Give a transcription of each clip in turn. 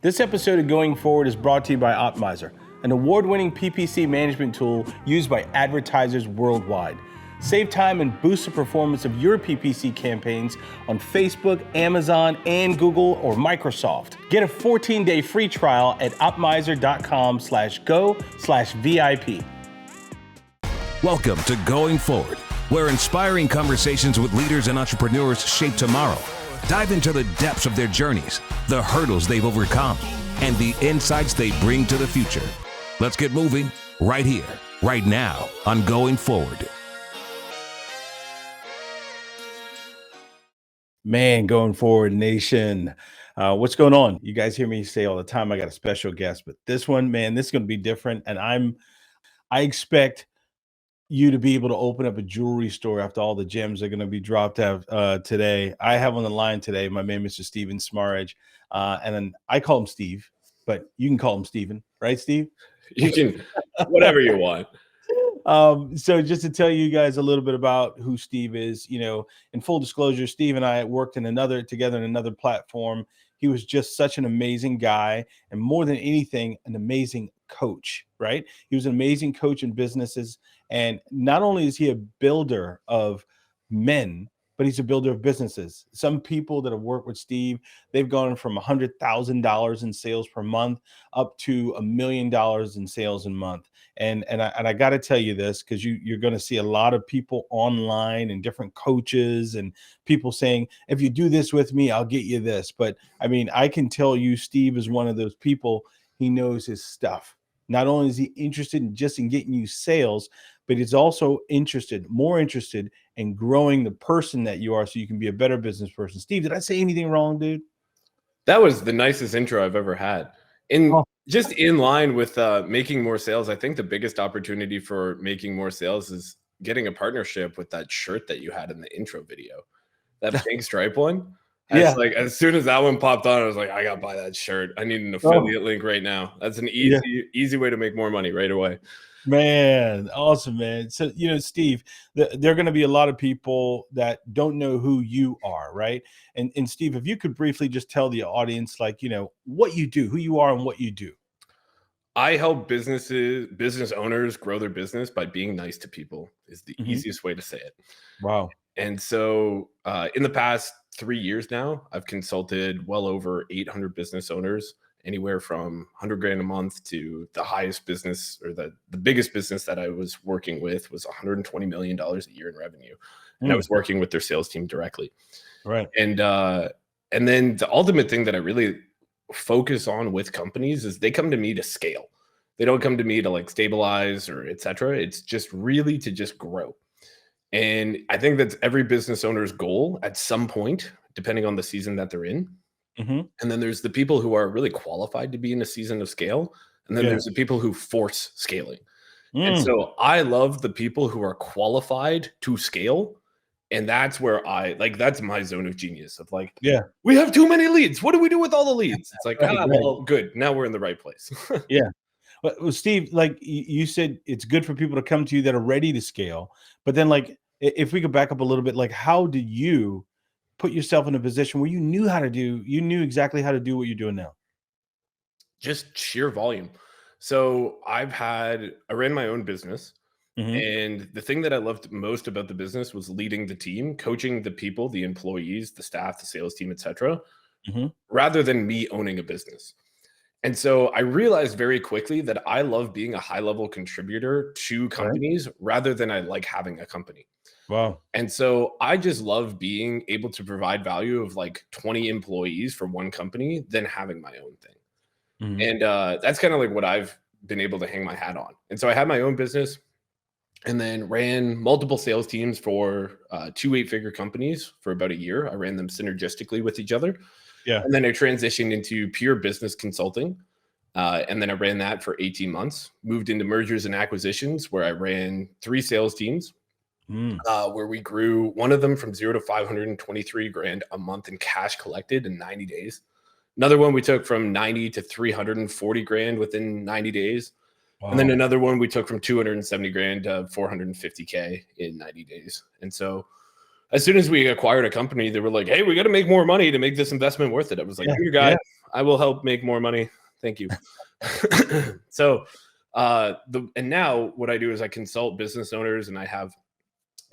This episode of Going Forward is brought to you by Optmyzr, an award-winning PPC management tool used by advertisers worldwide. Save time and boost the performance of your PPC campaigns on Facebook, Amazon, and Google or Microsoft. Get a 14-day free trial at optmyzr.com/go/VIP. Welcome to Going Forward, where inspiring conversations with leaders and entrepreneurs shape tomorrow. Dive into the depths of their journeys, the hurdles they've overcome, and the insights they bring to the future. Let's get moving right here, right now on Going Forward. Man, Going Forward Nation. What's going on? You guys hear me say all the time, I got a special guest, but this one, man, this is going to be different. And I expect you to be able to open up a jewelry store after all the gems are going to be dropped out today. I have on the line today my man, Mr. Steven Smaridge. And then I call him Steve, but you can call him Steven, right, Steve? You can, whatever you want. So just to tell you guys a little bit about who Steve is, you know, in full disclosure, Steve and I worked together in another platform. He was just such an amazing guy, and more than anything, an amazing coach, right? He was an amazing coach in businesses. And not only is he a builder of men, but he's a builder of businesses. Some people that have worked with Steve, they've gone from $100,000 in sales per month up to $1 million in sales a month. And I got to tell you this, because you're going to see a lot of people online and different coaches and people saying, if you do this with me, I'll get you this. But I mean, I can tell you, Steve is one of those people. He knows his stuff. Not only is he interested in getting you sales, but he's also more interested in growing the person that you are so you can be a better business person. Steve, did I say anything wrong, dude? That was the nicest intro I've ever had. Just in line with making more sales, I think the biggest opportunity for making more sales is getting a partnership with that shirt that you had in the intro video. That pink stripe one. Yeah. Like, as soon as that one popped on, I was like, I got to buy that shirt. I need an affiliate link right now. That's an easy way to make more money right away. Man, awesome, man. So, you know, Steve, there are going to be a lot of people that don't know who you are, right? And Steve, if you could briefly just tell the audience, like, you know, what you do, who you are and what you do. I help business owners grow their business by being nice to people is the easiest way to say it. Wow. And so in the past 3 years now, I've consulted well over 800 business owners, anywhere from 100 grand a month to the highest business, or the biggest business that I was working with was $120 million a year in revenue. And I was working with their sales team directly. Right. And then the ultimate thing that I really focus on with companies is they come to me to scale. They don't come to me to like stabilize or et cetera. It's just really to just grow. And I think that's every business owner's goal at some point, depending on the season that they're in. And then there's the people who are really qualified to be in a season of scale. And then there's the people who force scaling. And so I love the people who are qualified to scale. And that's where that's my zone of genius of like, we have too many leads. What do we do with all the leads? It's like, well, good. Now we're in the right place. Well, Steve, like you said, it's good for people to come to you that are ready to scale. But then, like, if we could back up a little bit, like, how did you put yourself in a position where you knew exactly how to do what you're doing now? Just sheer volume. So I ran my own business. And the thing that I loved most about the business was leading the team, coaching the people, the employees, the staff, the sales team, et cetera, rather than me owning a business. And so I realized very quickly that I love being a high-level contributor to companies rather than I like having a company. Wow. And so I just love being able to provide value of like 20 employees for one company than having my own thing. And that's kind of like what I've been able to hang my hat on. And so I had my own business and then ran multiple sales teams for 2 8-figure companies for about a year. I ran them synergistically with each other. And then I transitioned into pure business consulting. And then I ran that for 18 months, moved into mergers and acquisitions where I ran 3 sales teams. Where we grew one of them from 0 to 523 grand a month in cash collected in 90 days. Another one we took from 90 to 340 grand within 90 days. Wow. And then another one we took from 270 grand to 450K in 90 days. And so as soon as we acquired a company, they were like, hey, we got to make more money to make this investment worth it. I was like, you're your guy. I will help make more money. Thank you. So, and now what I do is I consult business owners, and I have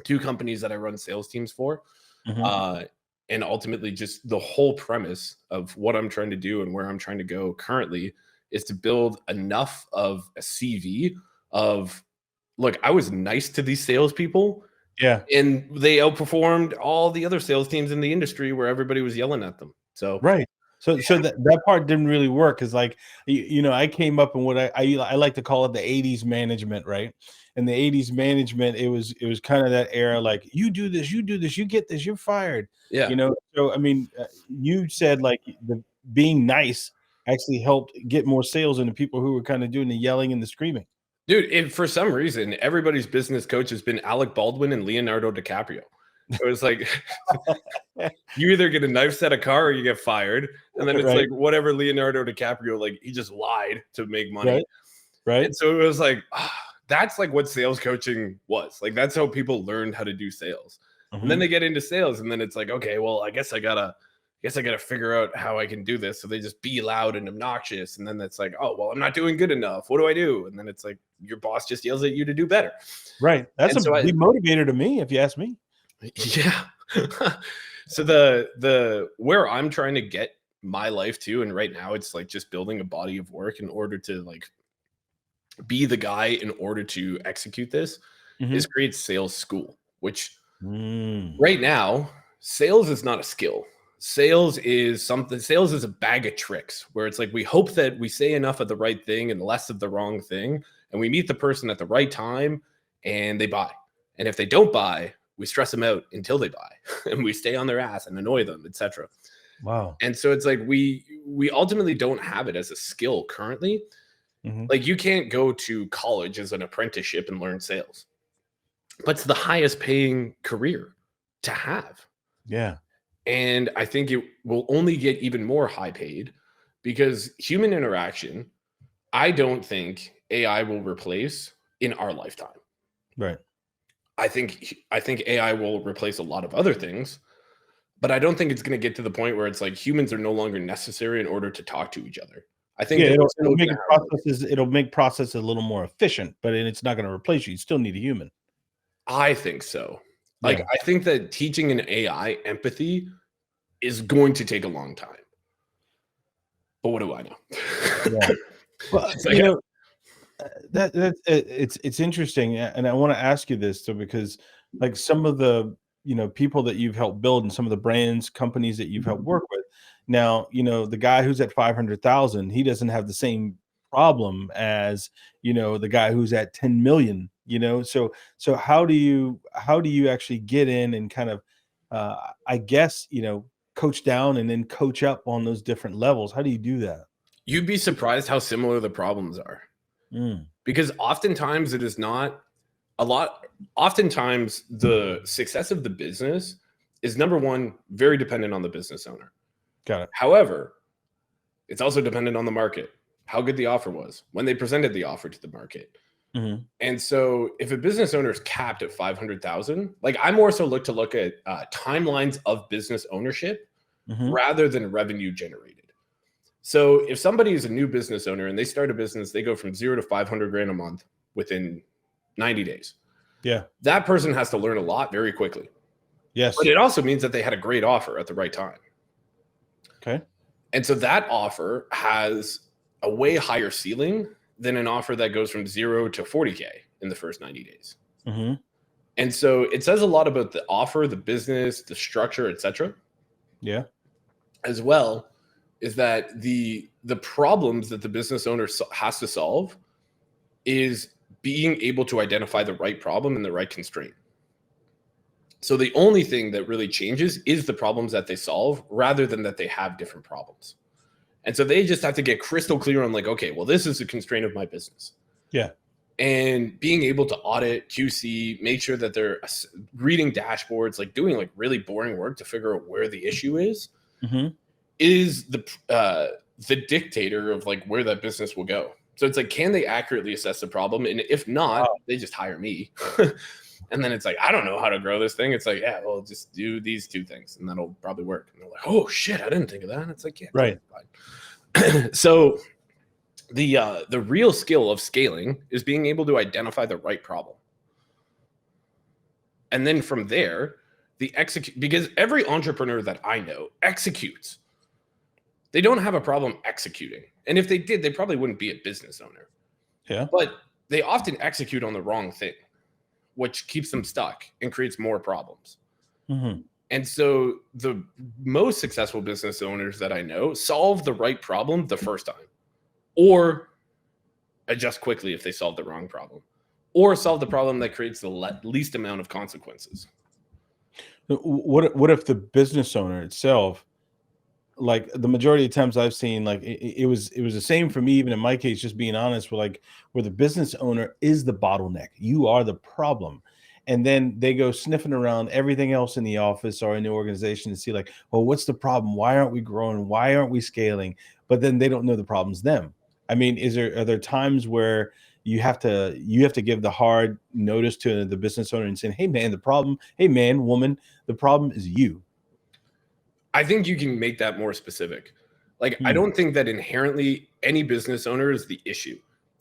2 companies that I run sales teams for. And ultimately, just the whole premise of what I'm trying to do and where I'm trying to go currently is to build enough of a CV of, look, I was nice to these salespeople. Yeah. And they outperformed all the other sales teams in the industry where everybody was yelling at them. So, right. So that part didn't really work, because like, you know, I came up in what I like to call it the 80s management, right? And the 80s management, it was kind of that era, like, you do this, you get this, you're fired. yeah. You know, so I mean, you said like the being nice actually helped get more sales than the people who were kind of doing the yelling and the screaming. Dude, for some reason, everybody's business coach has been Alec Baldwin and Leonardo DiCaprio. It was like, you either get a knife set a car or you get fired. And then it's Right. like whatever Leonardo DiCaprio, like he just lied to make money. Right. And so it was like, that's like what sales coaching was. Like, that's how people learned how to do sales. And then they get into sales, and then it's like, okay, well, I guess I gotta figure out how I can do this. So they just be loud and obnoxious. And then it's like, oh, well, I'm not doing good enough. What do I do? And then it's like, your boss just yells at you to do better. Right. That's And a big motivator to me, if you ask me. Yeah. So the where I'm trying to get my life to, and right now it's like just building a body of work in order to like be the guy in order to execute this, is create sales school, which right now, sales is not a skill. Sales is a bag of tricks where it's like, we hope that we say enough of the right thing and less of the wrong thing, and we meet the person at the right time and they buy. And if they don't buy, we stress them out until they buy, and we stay on their ass and annoy them, etc. Wow. And so it's like, we ultimately don't have it as a skill currently. Like, you can't go to college as an apprenticeship and learn sales, but it's the highest paying career to have. Yeah. And I think it will only get even more high paid, because human interaction, I don't think AI will replace in our lifetime. Right. I think AI will replace a lot of other things, but I don't think it's going to get to the point where it's like humans are no longer necessary in order to talk to each other. I think it'll make processes a little more efficient, but it's not going to replace you. You still need a human. I think so. Like, I think that teaching an AI empathy is going to take a long time. But what do I know? Yeah. Well, you know, it's interesting, and I want to ask you this, so because like some of the people that you've helped build and some of the brands, companies that you've helped work with, now the guy who's at 500,000, he doesn't have the same problem as the guy who's at 10 million. So how do you actually get in and kind of I guess coach down and then coach up on those different levels? How do you do that? You'd be surprised how similar the problems are. Because oftentimes it is not a lot. Oftentimes the success of the business is, number one, very dependent on the business owner. Got it. However, it's also dependent on the market, how good the offer was when they presented the offer to the market. And so if a business owner is capped at 500,000, like, I more so look at timelines of business ownership rather than revenue generated. So if somebody is a new business owner and they start a business, they go from 0 to 500 grand a month within 90 days. Yeah. That person has to learn a lot very quickly. Yes. But it also means that they had a great offer at the right time. Okay. And so that offer has a way higher ceiling than an offer that goes from 0 to 40K in the first 90 days. And so it says a lot about the offer, the business, the structure, etc. Yeah. As well, is that the problems that the business owner has to solve is being able to identify the right problem and the right constraint. So the only thing that really changes is the problems that they solve, rather than that they have different problems. And so they just have to get crystal clear on, like, okay, well, this is the constraint of my business. Yeah. And being able to audit, QC, make sure that they're reading dashboards, like doing like really boring work to figure out where the issue is the dictator of like where that business will go. So it's like, can they accurately assess the problem? And if not, they just hire me. And then it's like, I don't know how to grow this thing. It's like, yeah, well, just do these 2 things and that'll probably work. And they're like, oh shit, I didn't think of that. And it's like, yeah, right. So the real skill of scaling is being able to identify the right problem. And then from there, because every entrepreneur that I know executes. They don't have a problem executing. And if they did, they probably wouldn't be a business owner. Yeah. But they often execute on the wrong thing, which keeps them stuck and creates more problems. Mm-hmm. And so the most successful business owners that I know solve the right problem the first time, or adjust quickly if they solve the wrong problem, or solve the problem that creates the least amount of consequences. What if the business owner itself, like the majority of times I've seen, like it was the same for me, even in my case, just being honest, where the business owner is the bottleneck. You are the problem. And then they go sniffing around everything else in the office or in the organization to see like, well, what's the problem? Why aren't we growing? Why aren't we scaling? But then they don't know the problem's them. I mean, are there times where you have to give the hard notice to the business owner and saying, hey man, hey man, woman, the problem is you? I think you can make that more specific. Like, I don't think that inherently any business owner is the issue.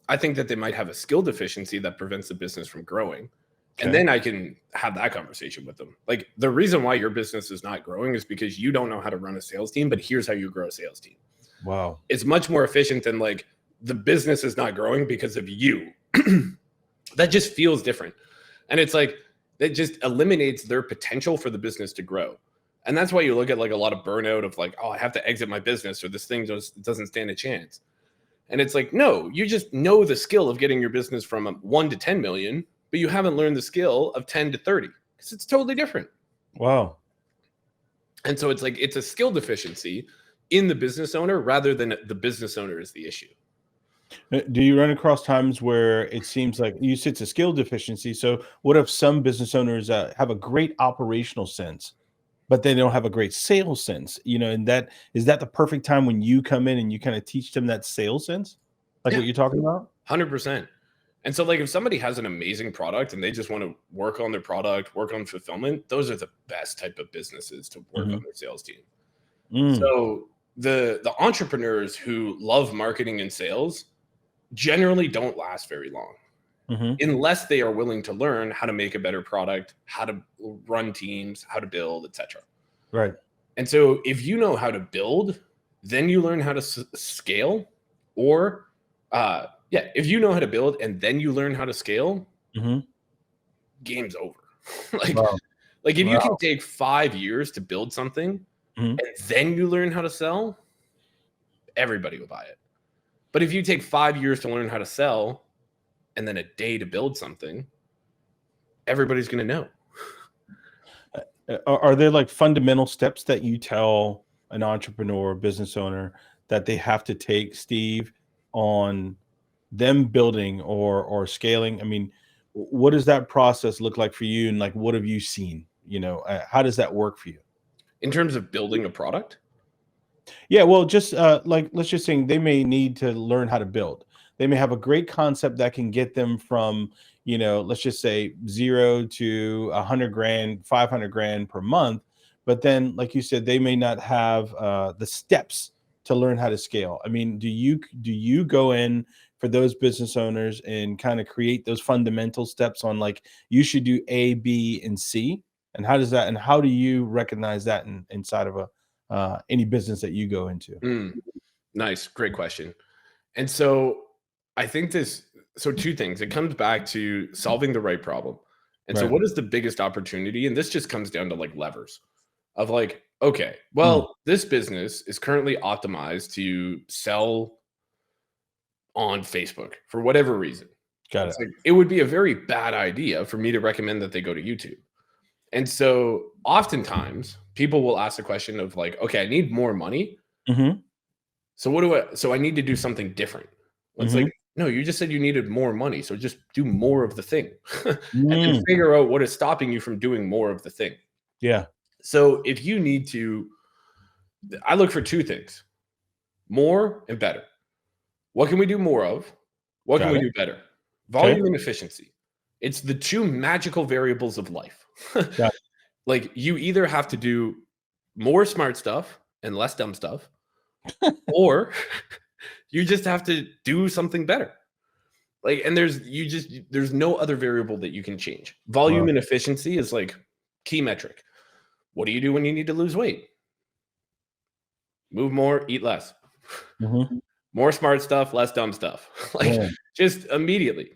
I think that they might have a skill deficiency that prevents the business from growing. Okay. And then I can have that conversation with them. Like, the reason why your business is not growing is because you don't know how to run a sales team, but here's how you grow a sales team. Wow. It's much more efficient than like the business is not growing because of you. That just feels different. And it's like, that just eliminates their potential for the business to grow. And that's why you look at like a lot of burnout of like, oh, I have to exit my business or this thing doesn't stand a chance. And it's like, no, you just know the skill of getting your business from 1 to 10 million, but you haven't learned the skill of 10 to 30 because it's totally different. Wow. And so it's like, it's a skill deficiency in the business owner rather than the business owner is the issue. Do you run across times where it seems like you said it's a skill deficiency? So what if some business owners have a great operational sense, but they don't have a great sales sense, and is that the perfect time when you come in and you kind of teach them that sales sense? Like what you're talking about? 100%. And so like if somebody has an amazing product and they just want to work on their product, work on fulfillment, those are the best type of businesses to work on their sales team. So the entrepreneurs who love marketing and sales generally don't last very long. Unless they are willing to learn how to make a better product, how to run teams, how to build, etc. Right. And so if you know how to build, then you learn how to scale. Or if you know how to build and then you learn how to scale, game's over. Like if you can take 5 years to build something and then you learn how to sell, everybody will buy it. But if you take 5 years to learn how to sell and then a day to build something, everybody's going to know. Are there like fundamental steps that you tell an entrepreneur or business owner that they have to take, Steve, on them building or scaling? I mean, what does that process look like for you? And like, what have you seen? How does that work for you? In terms of building a product? Yeah, well, just like, let's just say they may need to learn how to build. They may have a great concept that can get them from, let's just say 0 to 100 grand, 500 grand per month. But then, like you said, they may not have the steps to learn how to scale. I mean, do you go in for those business owners and kind of create those fundamental steps on like, you should do A, B, and C? And how do you recognize that inside of any business that you go into? Nice. Great question. And so I think so 2 things. It comes back to solving the right problem. And so what is the biggest opportunity? And this just comes down to like levers of like, okay, well, this business is currently optimized to sell on Facebook for whatever reason. Got it. Like, it would be a very bad idea for me to recommend that they go to YouTube. And so oftentimes people will ask the question of like, okay, I need more money. So so I need to do something different. It's like, no, you just said you needed more money. So just do more of the thing and then figure out what is stopping you from doing more of the thing. Yeah. So if you need to, I look for 2 things, more and better. What can we do more of? What can we do better? Volume and efficiency. It's the 2 magical variables of life. Like you either have to do more smart stuff and less dumb stuff, or you just have to do something better. Like, and there's no other variable that you can change. Volume and efficiency is like key metric. What do you do when you need to lose weight? Move more, eat less. More smart stuff, less dumb stuff. Like just immediately.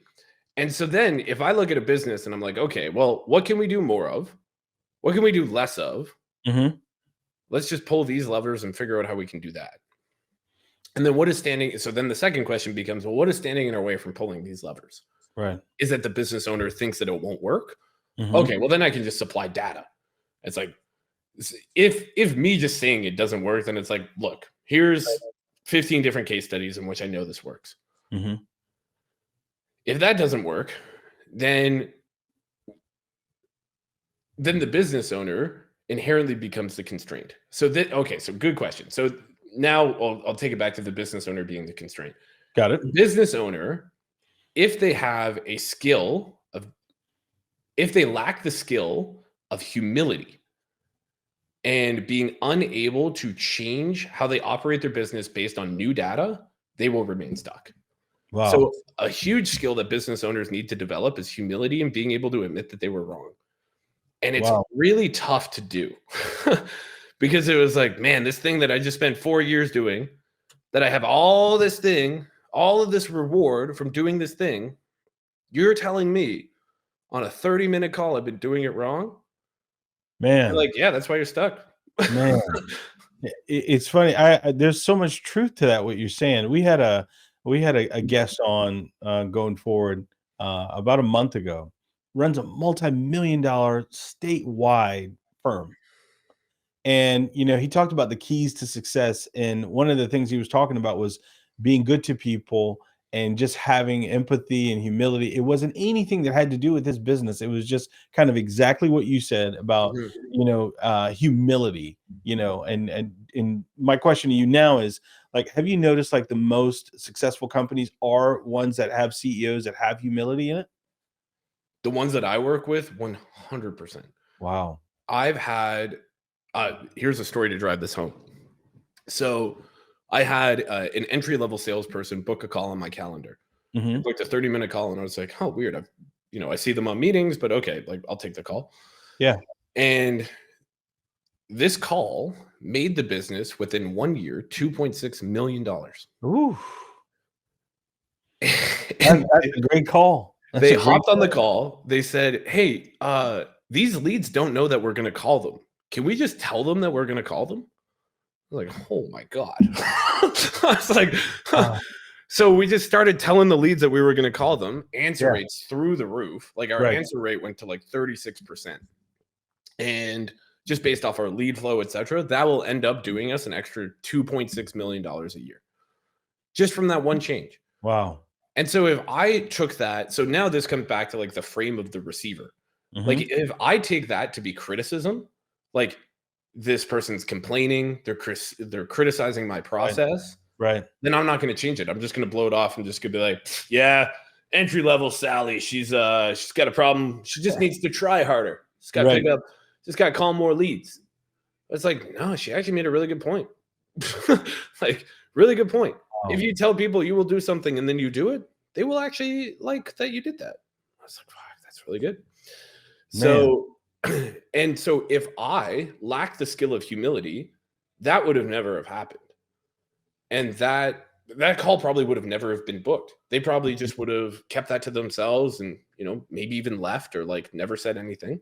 And so then if I look at a business and I'm like, okay, well, what can we do more of? What can we do less of? Let's just pull these levers and figure out how we can do that. And then what is standing? So then the second question becomes, well, what is standing in our way from pulling these levers? Right. Is that the business owner thinks that it won't work? Okay, well, then I can just supply data. It's like, if me just saying it doesn't work, then it's like, look, here's 15 different case studies in which I know this works. If that doesn't work, then the business owner inherently becomes the constraint. So okay, so good question. So now I'll take it back to the business owner being the constraint. Got it. Business owner, if they have a skill of, if they lack the skill of humility and being unable to change how they operate their business based on new data, they will remain stuck. Wow. So a huge skill that business owners need to develop is humility and being able to admit that they were wrong. And it's really tough to do because it was like, man, this thing that I just spent 4 years doing, that I have all this thing, all of this reward from doing this thing, you're telling me on a 30-minute call I've been doing it wrong? Man. You're like, yeah, that's why you're stuck. Man. It's funny. There's so much truth to that, what you're saying. We had a guest on Going Forward about a month ago, runs a multi-million-dollar statewide firm. And, he talked about the keys to success. And one of the things he was talking about was being good to people and just having empathy and humility. It wasn't anything that had to do with his business. It was just kind of exactly what you said about, humility, and my question to you now is, like, have you noticed like the most successful companies are ones that have CEOs that have humility in it? The ones that I work with, 100%. Wow. I've had, here's a story to drive this home. So I had an entry-level salesperson book a call on my calendar. Booked a 30-minute call, and I was like, oh, weird. I see them on meetings, but okay, like I'll take the call. Yeah. And this call made the business within 1 year $2.6 million. Ooh. That's a great call. They hopped on the call. They said, hey, these leads don't know that we're going to call them. Can we just tell them that we're going to call them? I was like, oh my God. I was like, so we just started telling the leads that we were going to call them. Answer rates through the roof. Like our answer rate went to like 36%. And just based off our lead flow, et cetera, that will end up doing us an extra $2.6 million a year. Just from that one change. Wow. And so if I took that, so now this comes back to like the frame of the receiver. Like if I take that to be criticism, like this person's complaining, they're criticizing my process, right? Then I'm not going to change it. I'm just going to blow it off and just going to be like, yeah, entry level Sally, she's got a problem. She just needs to try harder. She's got to pick up, just got to call more leads. It's like, no, she actually made a really good point. Like really good point. If you tell people you will do something and then you do it, they will actually like that you did that. I was like, wow, that's really good. So, and so if I lacked the skill of humility, that would have never have happened. And that call probably would have never have been booked. They probably just would have kept that to themselves and, maybe even left or like never said anything.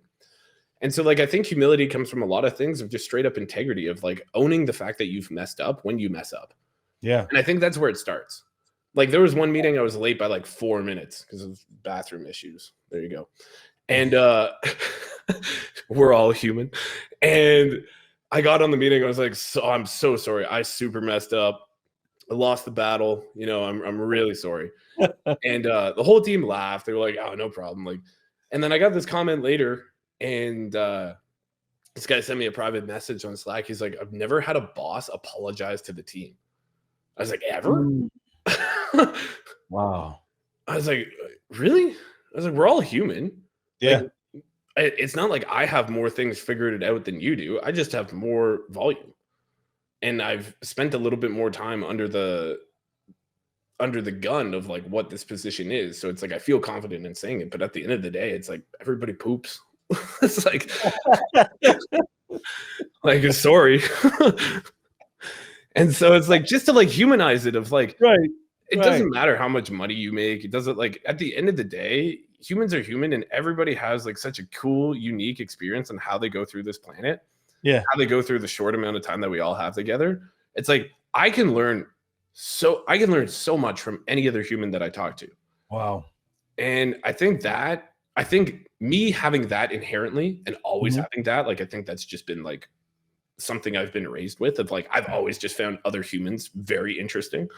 And so like, I think humility comes from a lot of things of just straight up integrity of like owning the fact that you've messed up when you mess up. Yeah. And I think that's where it starts. Like there was one meeting I was late by like 4 minutes because of bathroom issues. There you go. And we're all human. And I got on the meeting. I was like, I'm so sorry. I super messed up. I lost the battle. I'm really sorry. And the whole team laughed. They were like, oh, no problem. Like, and then I got this comment later and this guy sent me a private message on Slack. He's like, I've never had a boss apologize to the team. I was like, ever? Wow. I was like, really? I was like, we're all human. Yeah. Like, it's not like I have more things figured it out than you do. I just have more volume. and I've spent a little bit more time under the gun of like what this position is. So it's like I feel confident in saying it, but at the end of the day, it's like everybody poops. It's like sorry. And so it's like just to like humanize it of like it doesn't matter how much money you make. It doesn't, like, at the end of the day, humans are human, and everybody has like such a cool, unique experience on how they go through this planet. Yeah. How they go through the short amount of time that we all have together. It's like I can learn so much from any other human that I talk to. Wow. And I think me having that inherently and always having that, like, I think that's just been like something I've been raised with, of like, I've always just found other humans very interesting.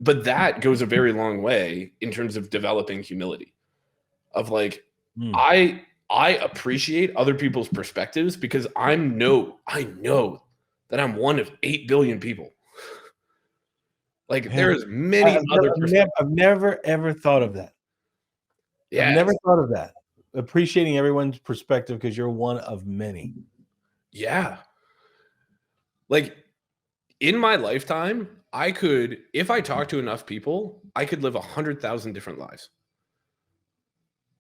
But that goes a very long way in terms of developing humility of like, I appreciate other people's perspectives because I know that I'm one of 8 billion people. Like, there's many other perspectives. I've never ever thought of that. Yeah, I've never thought of that. Appreciating everyone's perspective because you're one of many. Yeah. Like, in my lifetime, I could, if I talk to enough people, I could live 100,000 different lives.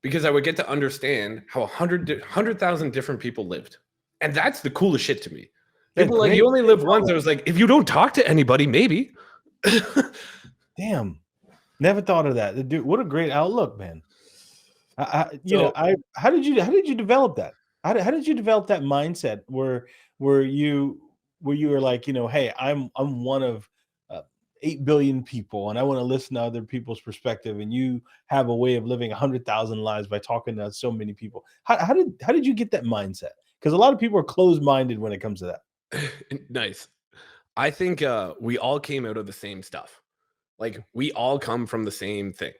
Because I would get to understand how 100,000 different people lived. And that's the coolest shit to me. People like, you only live once. I was like, if you don't talk to anybody, maybe. Damn. Never thought of that. Dude, what a great outlook, man. How did you develop that? How did you develop that mindset where you were like, hey, I'm one of 8 billion people, and I want to listen to other people's perspective, and you have a way of living 100,000 lives by talking to so many people. How did you get that mindset? Because a lot of people are closed-minded when it comes to that. Nice. I think we all came out of the same stuff. Like, we all come from the same thing.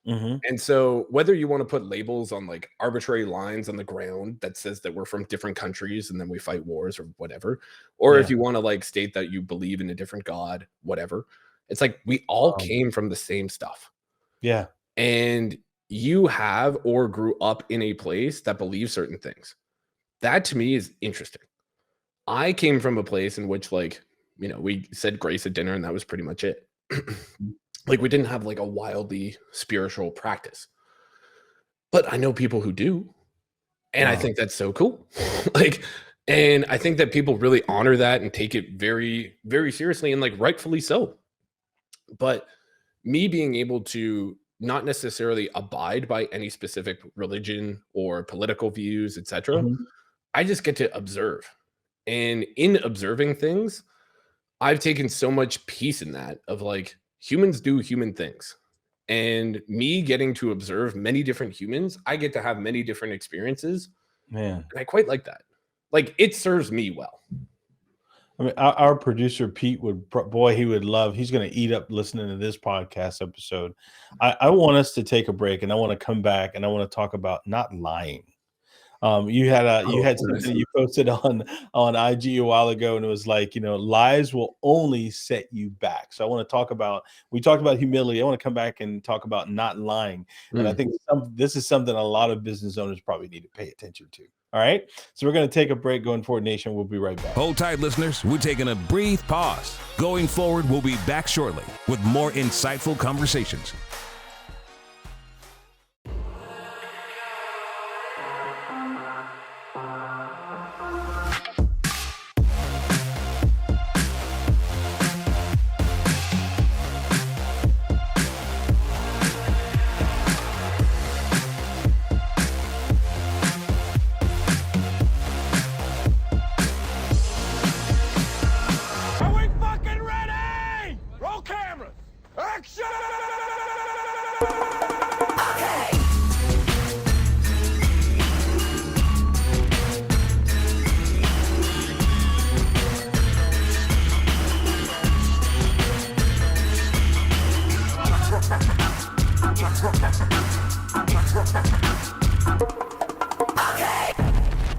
And so whether you want to put labels on like arbitrary lines on the ground that says that we're from different countries and then we fight wars or whatever, or if you want to like state that you believe in a different God, whatever, it's like we all came from the same stuff. Yeah. And you have or grew up in a place that believes certain things. That to me is interesting. I came from a place in which, like, we said grace at dinner and that was pretty much it. Like, we didn't have like a wildly spiritual practice, but I know people who do. And I think that's so cool. And I think that people really honor that and take it very, very seriously, and like rightfully so. But me being able to not necessarily abide by any specific religion or political views, etc., I just get to observe. And in observing things, I've taken so much peace in that of like, humans do human things, and me getting to observe many different humans, I get to have many different experiences. Man, and I quite like that. Like, it serves me well. I mean, our producer Pete would love. He's going to eat up listening to this podcast episode. I want us to take a break, and I want to come back, and I want to talk about not lying. You had something you posted on IG a while ago, and it was like, lies will only set you back. So I want to talk about, we talked about humility. I want to come back and talk about not lying. And I think this is something a lot of business owners probably need to pay attention to. All right. So we're going to take a break. Going Forward Nation. We'll be right back. Hold tight, listeners. We're taking a brief pause. Going Forward, we'll be back shortly with more insightful conversations.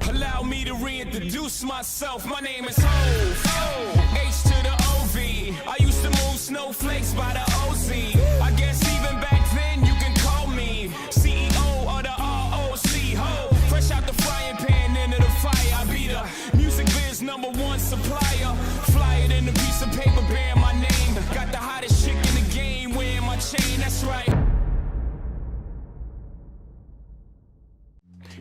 Allow me to reintroduce myself. My name is Hov, H to the O-V. I used to move snowflakes by the OZ. I guess even back then you can call me CEO of the ROC. Ho, fresh out the frying pan into the fire. I be the music biz #1 supplier. Flyer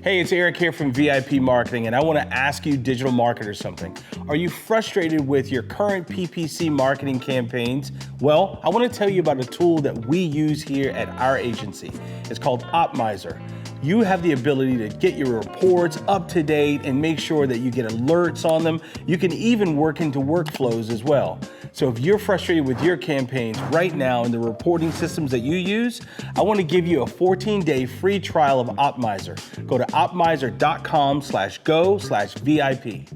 Hey, it's Eric here from VIP Marketing, and I want to ask you digital marketers something. Are you frustrated with your current PPC marketing campaigns? Well, I want to tell you about a tool that we use here at our agency. It's called Optmyzr. You have the ability to get your reports up to date and make sure that you get alerts on them. You can even work into workflows as well. So if you're frustrated with your campaigns right now in the reporting systems that you use, I want to give you a 14-day free trial of Optmyzr. Go to optmyzr.com/go/VIP.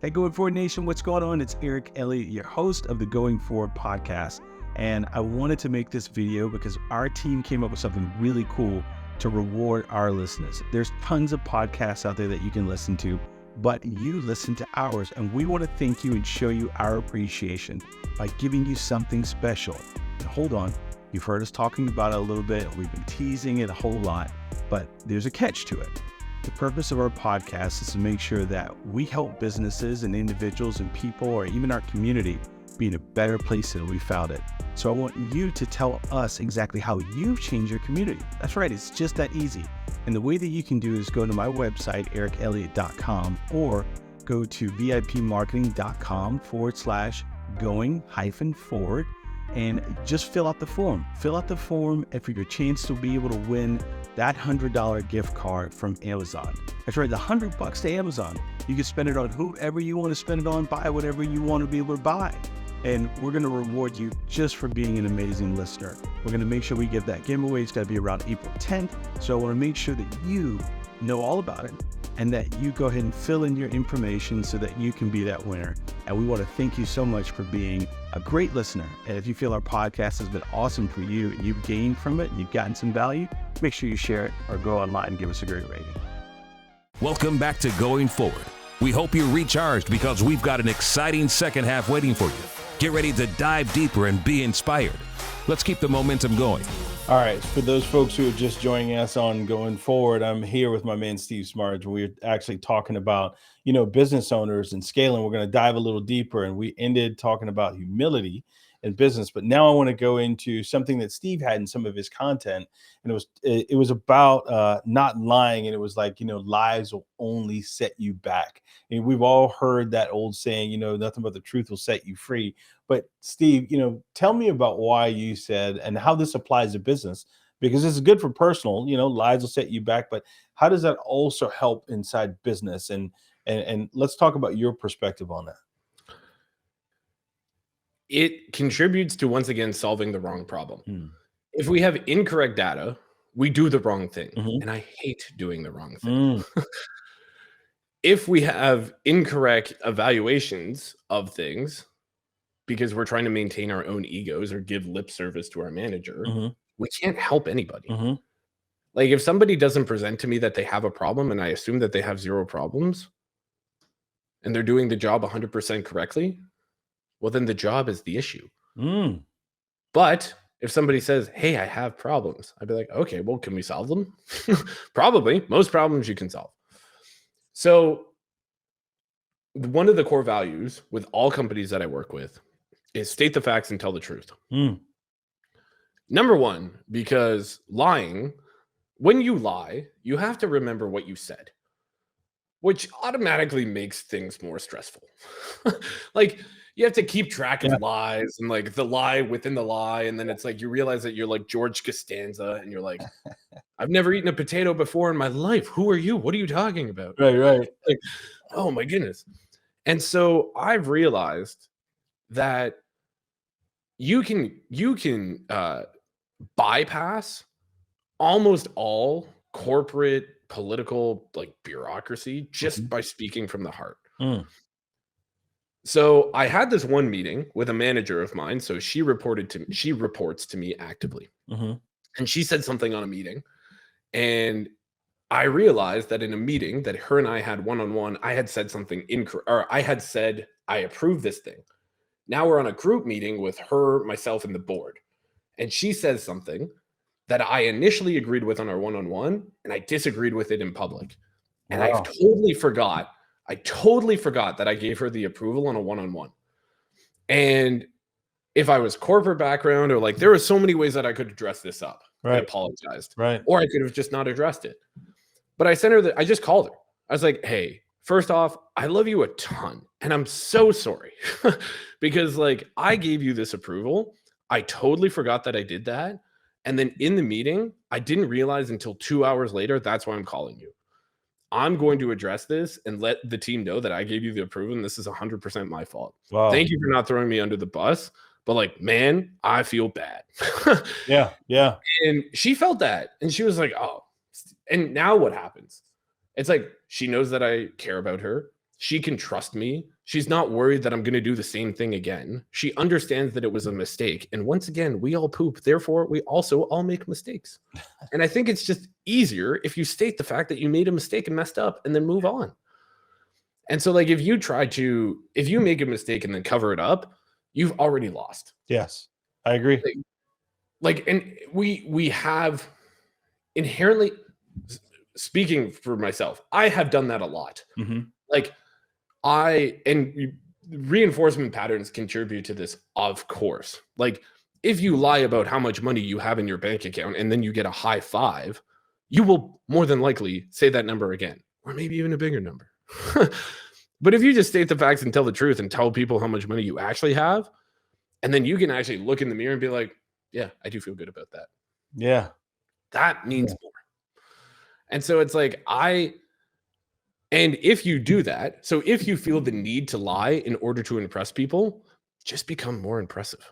Hey, Going Forward Nation, what's going on? It's Eric Elliott, your host of the Going Forward podcast. And I wanted to make this video because our team came up with something really cool to reward our listeners. There's tons of podcasts out there that you can listen to, but you listen to ours, and we want to thank you and show you our appreciation by giving you something special. And hold on, you've heard us talking about it a little bit. We've been teasing it a whole lot, but there's a catch to it. The purpose of our podcast is to make sure that we help businesses and individuals and people, or even our community, be in a better place than we found it. So I want you to tell us exactly how you've changed your community. That's right, it's just that easy. And the way that you can do is go to my website, ericelliott.com, or go to vipmarketing.com/going-forward, and just fill out the form. Fill out the form and for your chance to be able to win that $100 gift card from Amazon. That's right, the $100 to Amazon. You can spend it on whoever you want to spend it on, buy whatever you want to be able to buy. And we're going to reward you just for being an amazing listener. We're going to make sure we give that giveaway. It's got to be around April 10th. So I want to make sure that you know all about it and that you go ahead and fill in your information so that you can be that winner. And we want to thank you so much for being a great listener. And if you feel our podcast has been awesome for you and you've gained from it and you've gotten some value, make sure you share it or go online and give us a great rating. Welcome back to Going Forward. We hope you're recharged because we've got an exciting second half waiting for you. Get ready to dive deeper and be inspired. Let's keep the momentum going. All right, for those folks who are just joining us on Going Forward, I'm here with my man, Steve Smaridge. We're actually talking about, business owners and scaling. We're going to dive a little deeper, and we ended talking about humility in business. But now I want to go into something that Steve had in some of his content, and it was about not lying, and it was like, lies will only set you back. And we've all heard that old saying, nothing but the truth will set you free. But Steve, tell me about why you said and how this applies to business, because this is good for personal, lies will set you back, but how does that also help inside business? And let's talk about your perspective on that. It contributes to, once again, solving the wrong problem. If we have incorrect data, we do the wrong thing. And I hate doing the wrong thing. If we have incorrect evaluations of things because we're trying to maintain our own egos or give lip service to our manager, we can't help anybody. Like, if somebody doesn't present to me that they have a problem and I assume that they have zero problems and they're doing the job 100% correctly, well, then the job is the issue. But if somebody says, hey, I have problems, I'd be like, okay, well, can we solve them? Probably. Most problems you can solve. So one of the core values with all companies that I work with is state the facts and tell the truth. Number one, because lying, when you lie, you have to remember what you said, which automatically makes things more stressful. Like, you have to keep track of lies and like the lie within the lie. And then it's like, you realize that you're like George Costanza and you're like, I've never eaten a potato before in my life. Who are you? What are you talking about? Right. Like, oh my goodness. And so I've realized that you can bypass almost all corporate political like bureaucracy just by speaking from the heart. So I had this one meeting with a manager of mine. So she reports to me actively. And she said something on a meeting. And I realized that in a meeting that her and I had one-on-one, I had said something incorrect, or I had said, I approve this thing. Now we're on a group meeting with her, myself, and the board. And she says something that I initially agreed with on our one-on-one, and I disagreed with it in public. And I totally forgot that I gave her the approval on a one-on-one. And if I was corporate background, or like, there are so many ways that I could address this up. and apologized. Right. Or I could have just not addressed it. But I just called her. I was like, hey, first off, I love you a ton. And I'm so sorry because like I gave you this approval. I totally forgot that I did that. And then in the meeting, I didn't realize until 2 hours later, that's why I'm calling you. I'm going to address this and let the team know that I gave you the approval and this is 100% my fault. Wow. Thank you for not throwing me under the bus. But like, man, I feel bad. Yeah. Yeah. And she felt that. And she was like, oh, and now what happens? It's like, she knows that I care about her. She can trust me. She's not worried that I'm going to do the same thing again. She understands that it was a mistake. And once again, we all poop. Therefore, we also all make mistakes. And I think it's just easier if you state the fact that you made a mistake and messed up and then move on. And so like, if you make a mistake and then cover it up, you've already lost. Yes, I agree. And we have inherently, speaking for myself, I have done that a lot. Mm-hmm. Like reinforcement patterns contribute to this, of course. Like if you lie about how much money you have in your bank account and then you get a high five, you will more than likely say that number again, or maybe even a bigger number. But if you just state the facts and tell the truth and tell people how much money you actually have, and then you can actually look in the mirror and be like, yeah, I do feel good about that. Yeah. That means more. And so it's like, and if you do that, so if you feel the need to lie in order to impress people, just become more impressive.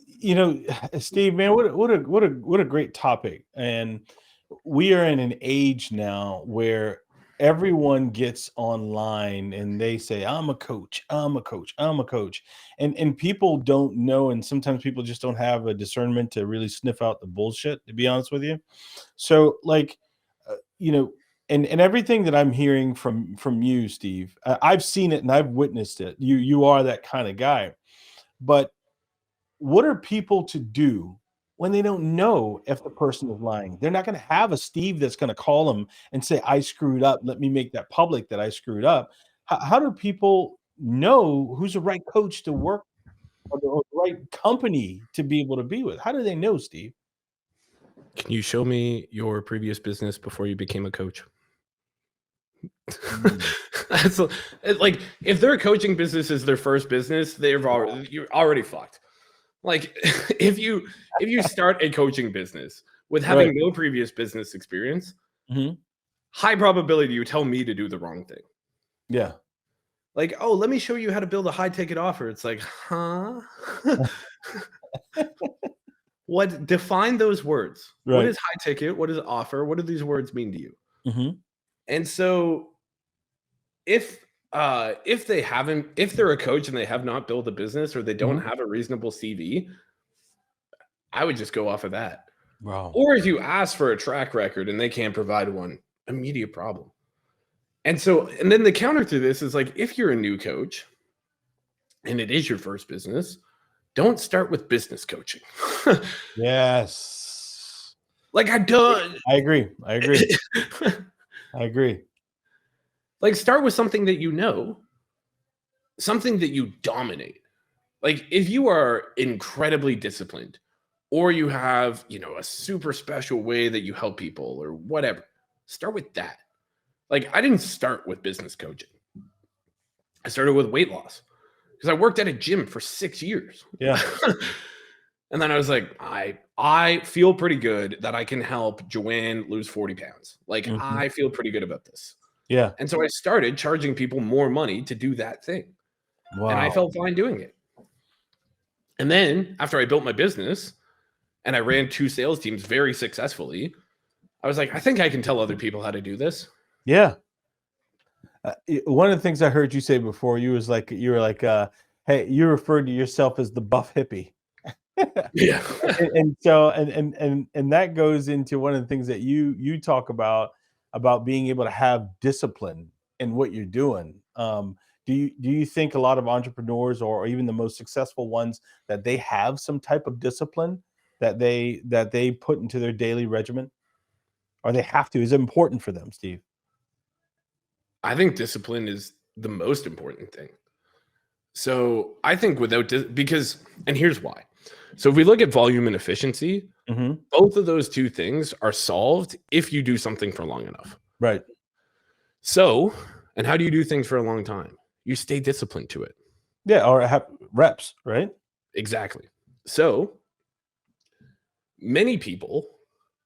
You know, Steve, man, what a great topic. And we are in an age now where everyone gets online and they say, I'm a coach, I'm a coach, I'm a coach. And people don't know. And sometimes people just don't have a discernment to really sniff out the bullshit, to be honest with you. So like, you know, and everything that I'm hearing from you, Steve, I've seen it and I've witnessed it. You are that kind of guy. But what are people to do when they don't know if the person is lying? They're not going to have a Steve that's going to call them and say, I screwed up. Let me make that public that I screwed up. How do people know who's the right coach to work or the right company to be able to be with? How do they know, Steve? Can you show me your previous business before you became a coach? That's like, if their coaching business is their first business, you're already fucked. Like if you start a coaching business with having no previous business experience, high probability you tell me to do the wrong thing. Yeah. Like, oh, let me show you how to build a high ticket offer. It's like, huh? What define those words? Right. What is high ticket? What is offer? What do these words mean to you? Mm-hmm. And so if they're a coach and they have not built a business or they don't have a reasonable CV, I would just go off of that. Wow. Or if you ask for a track record and they can't provide one, immediate problem. And then the counter to this is like, if you're a new coach and it is your first business, don't start with business coaching. Yes. Like I agree. I agree. Like start with something that you know, something that you dominate. Like if you are incredibly disciplined or you have, a super special way that you help people or whatever, start with that. Like I didn't start with business coaching. I started with weight loss because I worked at a gym for 6 years. Yeah. And then I was like, I feel pretty good that I can help Joanne lose 40 pounds. Like I feel pretty good about this. Yeah. And so I started charging people more money to do that thing. Wow. And I felt fine doing it. And then after I built my business and I ran 2 sales teams very successfully, I was like, I think I can tell other people how to do this. Yeah. One of the things I heard you say before, you were like, hey, you referred to yourself as the buff hippie. Yeah. and that goes into one of the things that you talk about being able to have discipline in what you're doing. Do you think a lot of entrepreneurs or even the most successful ones that they have some type of discipline that they put into their daily regimen, or they have to? Is it important for them, Steve? I think discipline is the most important thing. So I think and here's why. So if we look at volume and efficiency, Mm-hmm. both of those two things are solved if you do something for long enough. Right. So, and how do you do things for a long time? You stay disciplined to it. Yeah. Or have reps, right? Exactly. So many people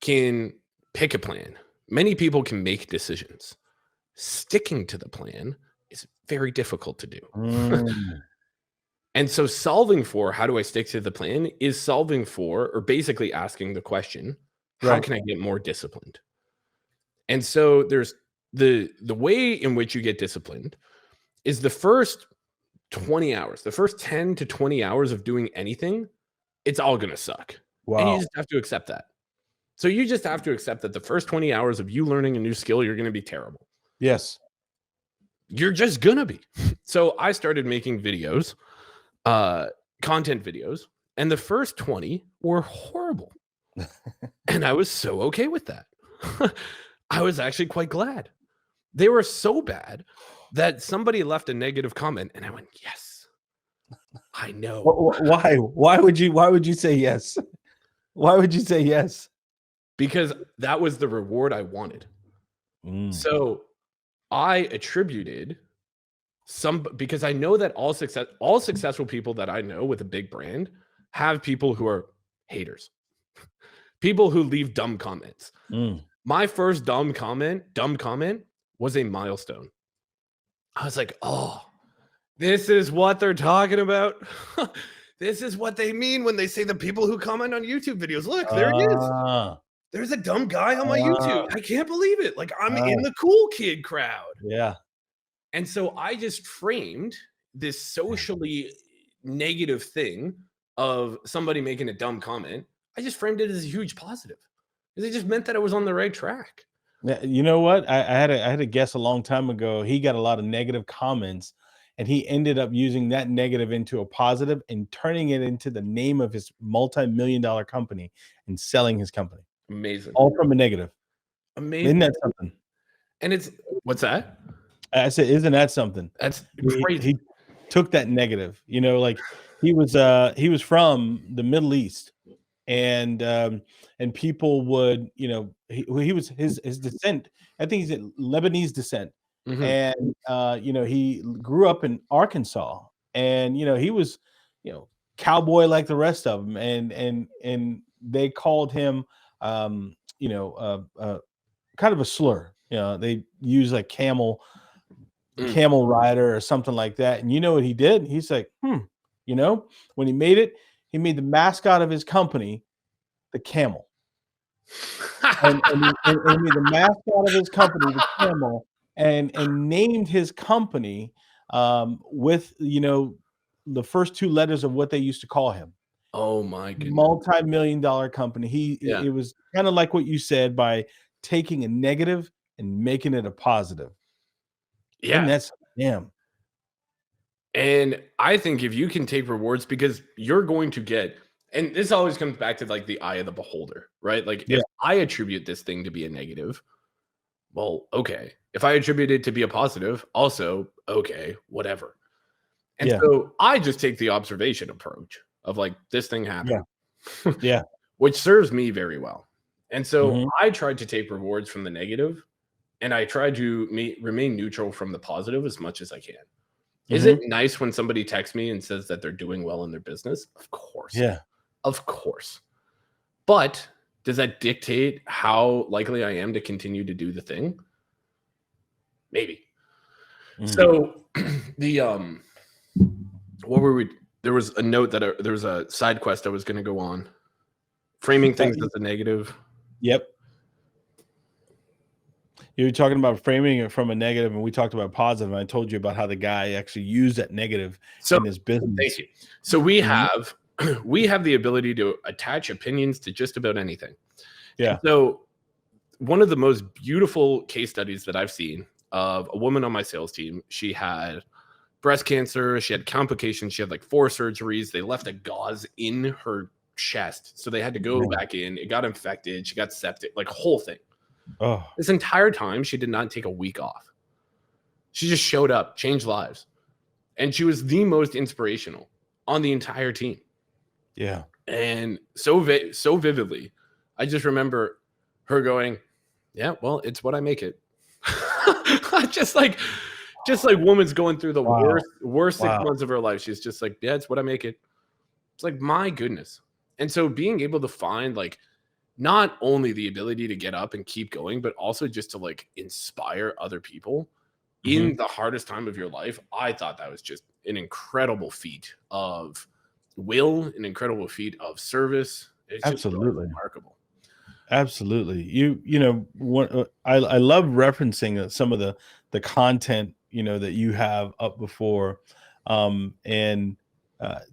can pick a plan. Many people can make decisions. Sticking to the plan is very difficult to do. And so solving for how do I stick to the plan is solving for, or basically asking the question, how Right. can I get more disciplined? And so there's the way in which you get disciplined is the first 20 hours, the first 10 to 20 hours of doing anything, it's all going to suck. And you Wow. just have to accept that. So you just have to accept that the first 20 hours of you learning a new skill, you're going to be terrible. Yes. You're just going to be. So I started making videos, content videos, and the first 20 were horrible. And I was so okay with that. I was actually quite glad. They were so bad that somebody left a negative comment and I went, yes, I know. Why? Why would you say yes? Why would you say yes? Because that was the reward I wanted. So I attributed because I know that all successful people that I know with a big brand have people who are haters, people who leave dumb comments. My first dumb comment was a milestone. I was like, oh, this is what they're talking about. This is what they mean when they say the people who comment on YouTube videos. Look, there it is. There's a dumb guy on my YouTube. I can't believe it. Like, I'm in the cool kid crowd. Yeah. And so I just framed this socially negative thing of somebody making a dumb comment. I just framed it as a huge positive. Because it just meant that I was on the right track. Yeah, you know what? I had a guess a long time ago. He got a lot of negative comments, and he ended up using that negative into a positive and turning it into the name of his multi-million-dollar company and selling his company. Amazing. All from a negative. Amazing. Isn't that something? And it's what's that? I said, isn't that something? That's crazy. He took that negative. You know, like he was from the Middle East. And people would, you know, he was his descent. I think he's a Lebanese descent, and you know, he grew up in Arkansas, and you know, he was, you know, cowboy like the rest of them, and they called him, you know, kind of a slur. You know, they use like camel rider or something like that. And you know what he did? He's like, you know, when he made it. He made the mascot of his company the camel, and he made the mascot of his company the camel, and named his company with, you know, the first two letters of what they used to call him. Oh my goodness! Multi-million-dollar company. It was kind of like what you said, by taking a negative and making it a positive. Yeah, and that's damn. And I think if you can take rewards, because you're going to get, and this always comes back to like the eye of the beholder, right? Like if I attribute this thing to be a negative, well, okay. If I attribute it to be a positive, also, okay, whatever. And so I just take the observation approach of like, this thing happened. Yeah. Which serves me very well. And so I tried to take rewards from the negative, and I tried to remain neutral from the positive as much as I can. Is it nice when somebody texts me and says that they're doing well in their business? Of course. Yeah. Of course. But does that dictate how likely I am to continue to do the thing? Maybe. So the what were we? There was a note that there was a side quest I was going to go on. Framing things as a negative. Yep. You were talking about framing it from a negative, and we talked about positive. And I told you about how the guy actually used that negative in his business. Thank you. So we have the ability to attach opinions to just about anything. Yeah. And so one of the most beautiful case studies that I've seen of a woman on my sales team, she had breast cancer. She had complications. She had like 4 surgeries. They left a gauze in her chest. So they had to go back in. It got infected. She got septic, like whole thing. Oh. This entire time, she did not take a week off. She just showed up, changed lives. And she was the most inspirational on the entire team. Yeah. And so vividly, I just remember her going, yeah, well, it's what I make it. just like woman's going through the worst 6 months of her life. She's just like, yeah, it's what I make it. It's like, my goodness. And so being able to find like not only the ability to get up and keep going, but also just to like inspire other people in the hardest time of your life, I thought that was just an incredible feat of will, an incredible feat of service. It's Absolutely just remarkable. Absolutely. You know, what I love referencing some of the content, you know, that you have up before. And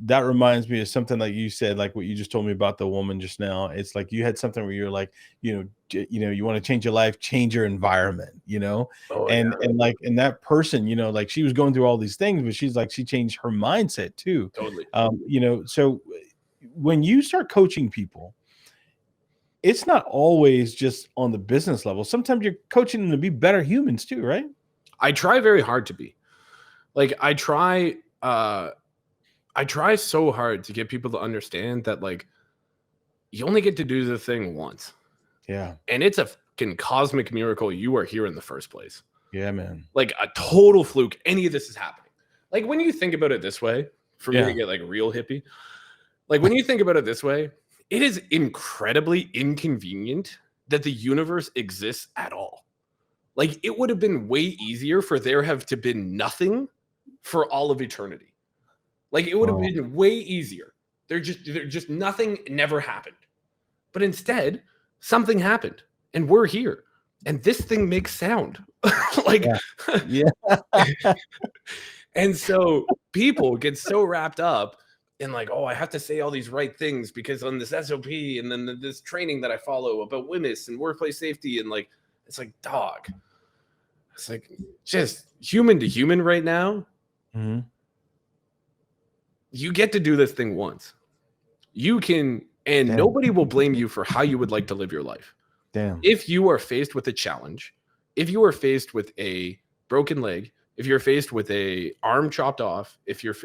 that reminds me of something like you said, like what you just told me about the woman just now. It's like you had something where you're like, you want to change your life, change your environment, you know, and that person, you know, like she was going through all these things, but she's like, she changed her mindset too. Totally. You know, so when you start coaching people, it's not always just on the business level. Sometimes you're coaching them to be better humans too, right? I try very hard to be. Like I try so hard to get people to understand that like you only get to do the thing once. Yeah. And it's a fucking cosmic miracle you are here in the first place. Yeah, man. Like a total fluke any of this is happening. Like when you think about it this way, for me to get like real hippie, like when you think about it this way, it is incredibly inconvenient that the universe exists at all. Like it would have been way easier for there have to been nothing for all of eternity. Like it would have been way easier. There just nothing never happened. But instead, something happened and we're here. And this thing makes sound. Like yeah. And so people get so wrapped up in like, oh, I have to say all these right things because on this SOP and then this training that I follow about WMIS and workplace safety and like, it's like, dog. It's like just human to human right now. Mm-hmm. You get to do this thing once. You can, and nobody will blame you for how you would like to live your life. Damn. If you are faced with a challenge, if you are faced with a broken leg, if you're faced with a arm chopped off,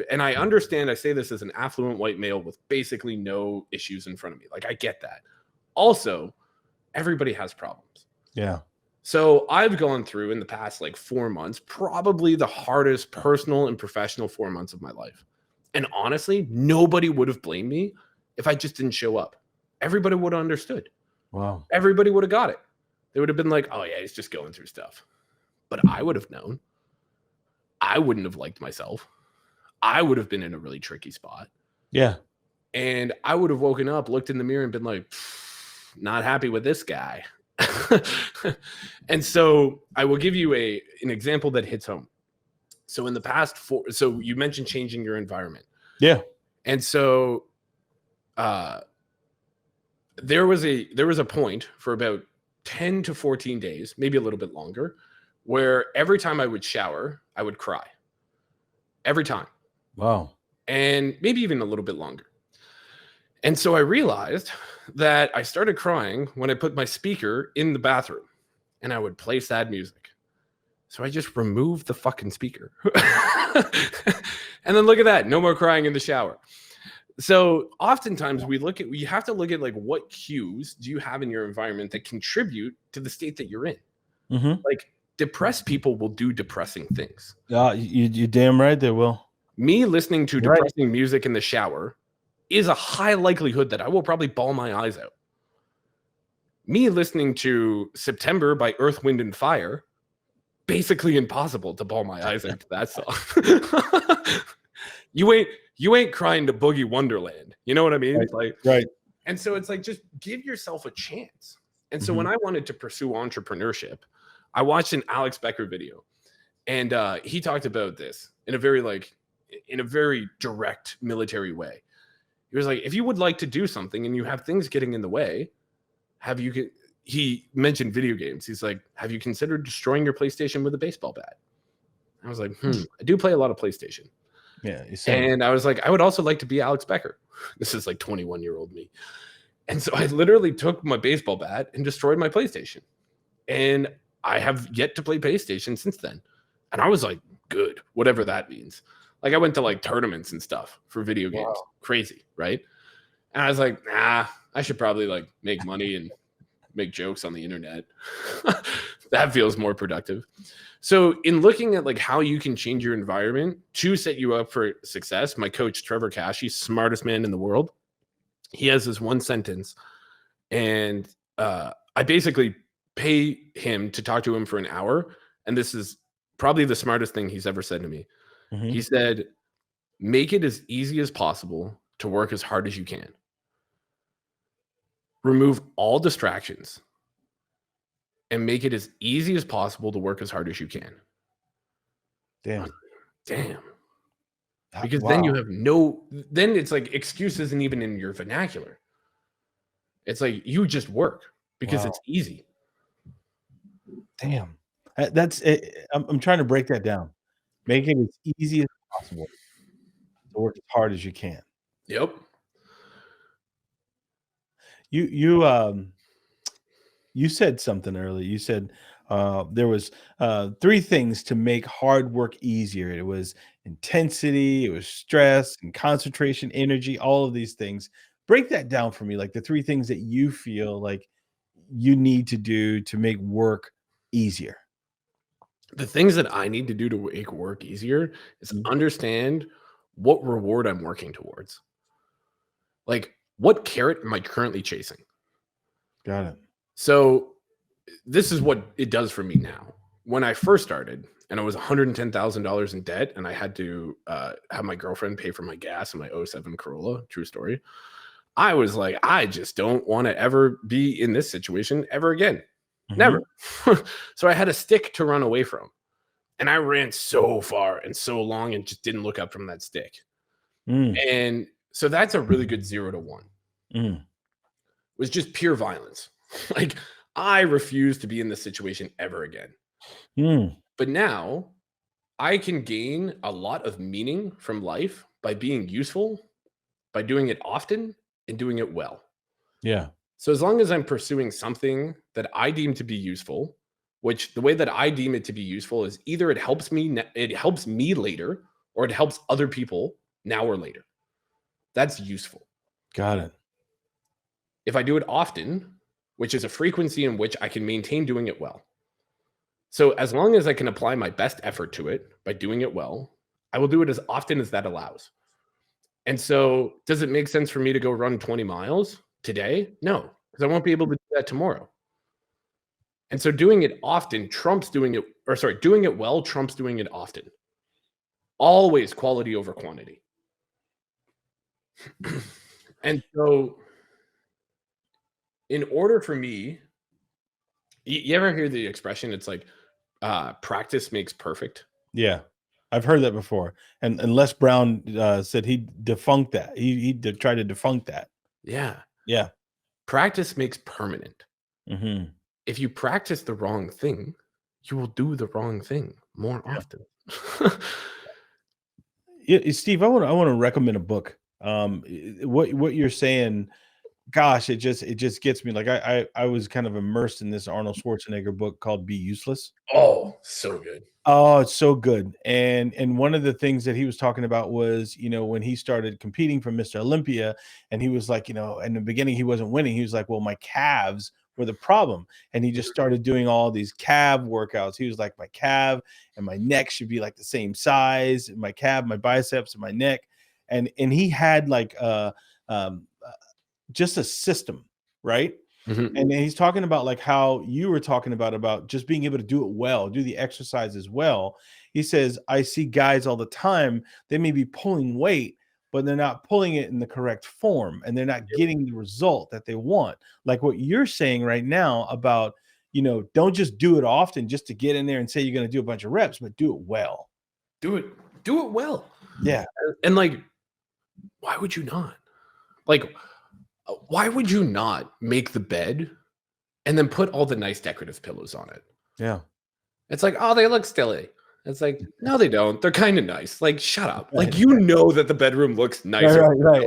and I understand, I say this as an affluent white male with basically no issues in front of me. Like I get that. Also, everybody has problems. Yeah. So I've gone through in the past like 4 months, probably the hardest personal and professional 4 months of my life. And honestly, nobody would have blamed me if I just didn't show up. Everybody would have understood. Wow. Everybody would have got it. They would have been like, oh yeah, he's just going through stuff. But I would have known. I wouldn't have liked myself. I would have been in a really tricky spot. Yeah. And I would have woken up, looked in the mirror and been like, not happy with this guy. And so I will give you an example that hits home. So in the past so you mentioned changing your environment. Yeah. And so there was a point for about 10 to 14 days, maybe a little bit longer, where every time I would shower, I would cry. Every time. Wow. And maybe even a little bit longer. And so I realized that I started crying when I put my speaker in the bathroom and I would play sad music. So I just removed the fucking speaker. And then look at that. No more crying in the shower. So oftentimes you have to look at like what cues do you have in your environment that contribute to the state that you're in. Mm-hmm. Like depressed people will do depressing things. You damn right they will. Me listening to depressing music in the shower is a high likelihood that I will probably bawl my eyes out. Me listening to September by Earth, Wind, and Fire, basically impossible to bawl my eyes out to that song. You ain't crying to Boogie Wonderland. You know what I mean? Right. And so it's like, just give yourself a chance. And so when I wanted to pursue entrepreneurship, I watched an Alex Becker video, and he talked about this in a very direct military way. He was like, if you would like to do something and you have things getting in the way, he mentioned video games. He's like, have you considered destroying your PlayStation with a baseball bat? I was like, I do play a lot of PlayStation. Yeah. And I was like, I would also like to be Alex Becker. This is like 21-year-old me. And so I literally took my baseball bat and destroyed my PlayStation. And I have yet to play PlayStation since then. And I was like, good, whatever that means. Like I went to like tournaments and stuff for video games. Wow. Crazy, right? And I was like, nah, I should probably like make money and make jokes on the internet. That feels more productive. So in looking at like how you can change your environment to set you up for success, my coach, Trevor Cash, he's smartest man in the world. He has this one sentence, and I basically pay him to talk to him for an hour. And this is probably the smartest thing he's ever said to me. Mhm. He said, make it as easy as possible to work as hard as you can. Remove all distractions and make it as easy as possible to work as hard as you can. Damn. Because then you have then it's like excuse isn't even in your vernacular. It's like you just work because it's easy. Damn. That's it. I'm trying to break that down. Make it as easy as possible to work as hard as you can. Yep. You said something earlier. You said there was 3 things to make hard work easier. It was intensity, it was stress, and concentration, energy, all of these things. Break that down for me, like the 3 things that you feel like you need to do to make work easier. The things that I need to do to make work easier is understand what reward I'm working towards. Like, what carrot am I currently chasing? Got it. So this is what it does for me now. When I first started and I was $110,000 in debt and I had to have my girlfriend pay for my gas in my 07 Corolla, true story, I was like, I just don't want to ever be in this situation ever again. Never. So I had a stick to run away from. And I ran so far and so long and just didn't look up from that stick. And so that's a really good 0 to 1. It was just pure violence. Like, I refuse to be in this situation ever again. But now I can gain a lot of meaning from life by being useful, by doing it often and doing it well. Yeah. So as long as I'm pursuing something that I deem to be useful, which the way that I deem it to be useful is either it helps me later, or it helps other people now or later. That's useful. Got it. If I do it often, which is a frequency in which I can maintain doing it well. So as long as I can apply my best effort to it by doing it well, I will do it as often as that allows. And so does it make sense for me to go run 20 miles today? No, because I won't be able to do that tomorrow. And so doing it often trumps doing it well trumps doing it often. Always quality over quantity. And so in order for me, you ever hear the expression, it's like practice makes perfect? Yeah. I've heard that before. And Les Brown said he defunct that. He tried to defunct that. Yeah. Yeah. Practice makes permanent. If you practice the wrong thing, you will do the wrong thing more often. Yeah, Steve, I want to recommend a book. What you're saying, gosh, it just gets me. Like I was kind of immersed in this Arnold Schwarzenegger book called Be Useless. Oh, so good. Oh, it's so good. And one of the things that he was talking about was, when he started competing for Mr. Olympia, and he was like, in the beginning he wasn't winning. He was like, well, my calves were the problem. And he just started doing all these calf workouts. He was like, my calf and my neck should be like the same size. My calf, my biceps, and my neck. And he had like just a system, right? And he's talking about like how you were talking about just being able to do it well, do the exercise as well. He says, I see guys all the time, they may be pulling weight, but they're not pulling it in the correct form, and they're not getting the result that they want. Like what you're saying right now about, don't just do it often just to get in there and say you're going to do a bunch of reps, but do it well. Do it well. Yeah. And like, why would you not? Like, why would you not make the bed and then put all the nice decorative pillows on it? Yeah. It's like, oh, they look silly. It's like, no, they don't. They're kind of nice. Like, shut up. Like, you know that the bedroom looks nicer. Right.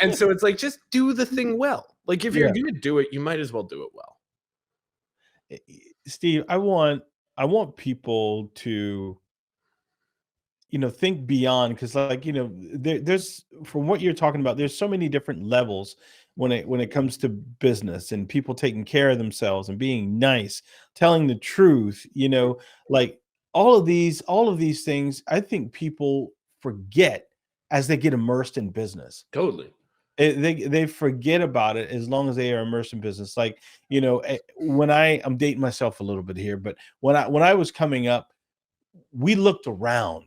And so it's like, just do the thing well. Like, if you're going to do it, you might as well do it well. Steve, I want people to, think beyond, because like, there's, from what you're talking about, there's so many different levels when it comes to business and people taking care of themselves and being nice, telling the truth, like all of these things, I think people forget as they get immersed in business. Totally. They forget about it as long as they are immersed in business. Like, when I'm dating myself a little bit here, but when I was coming up, we looked around.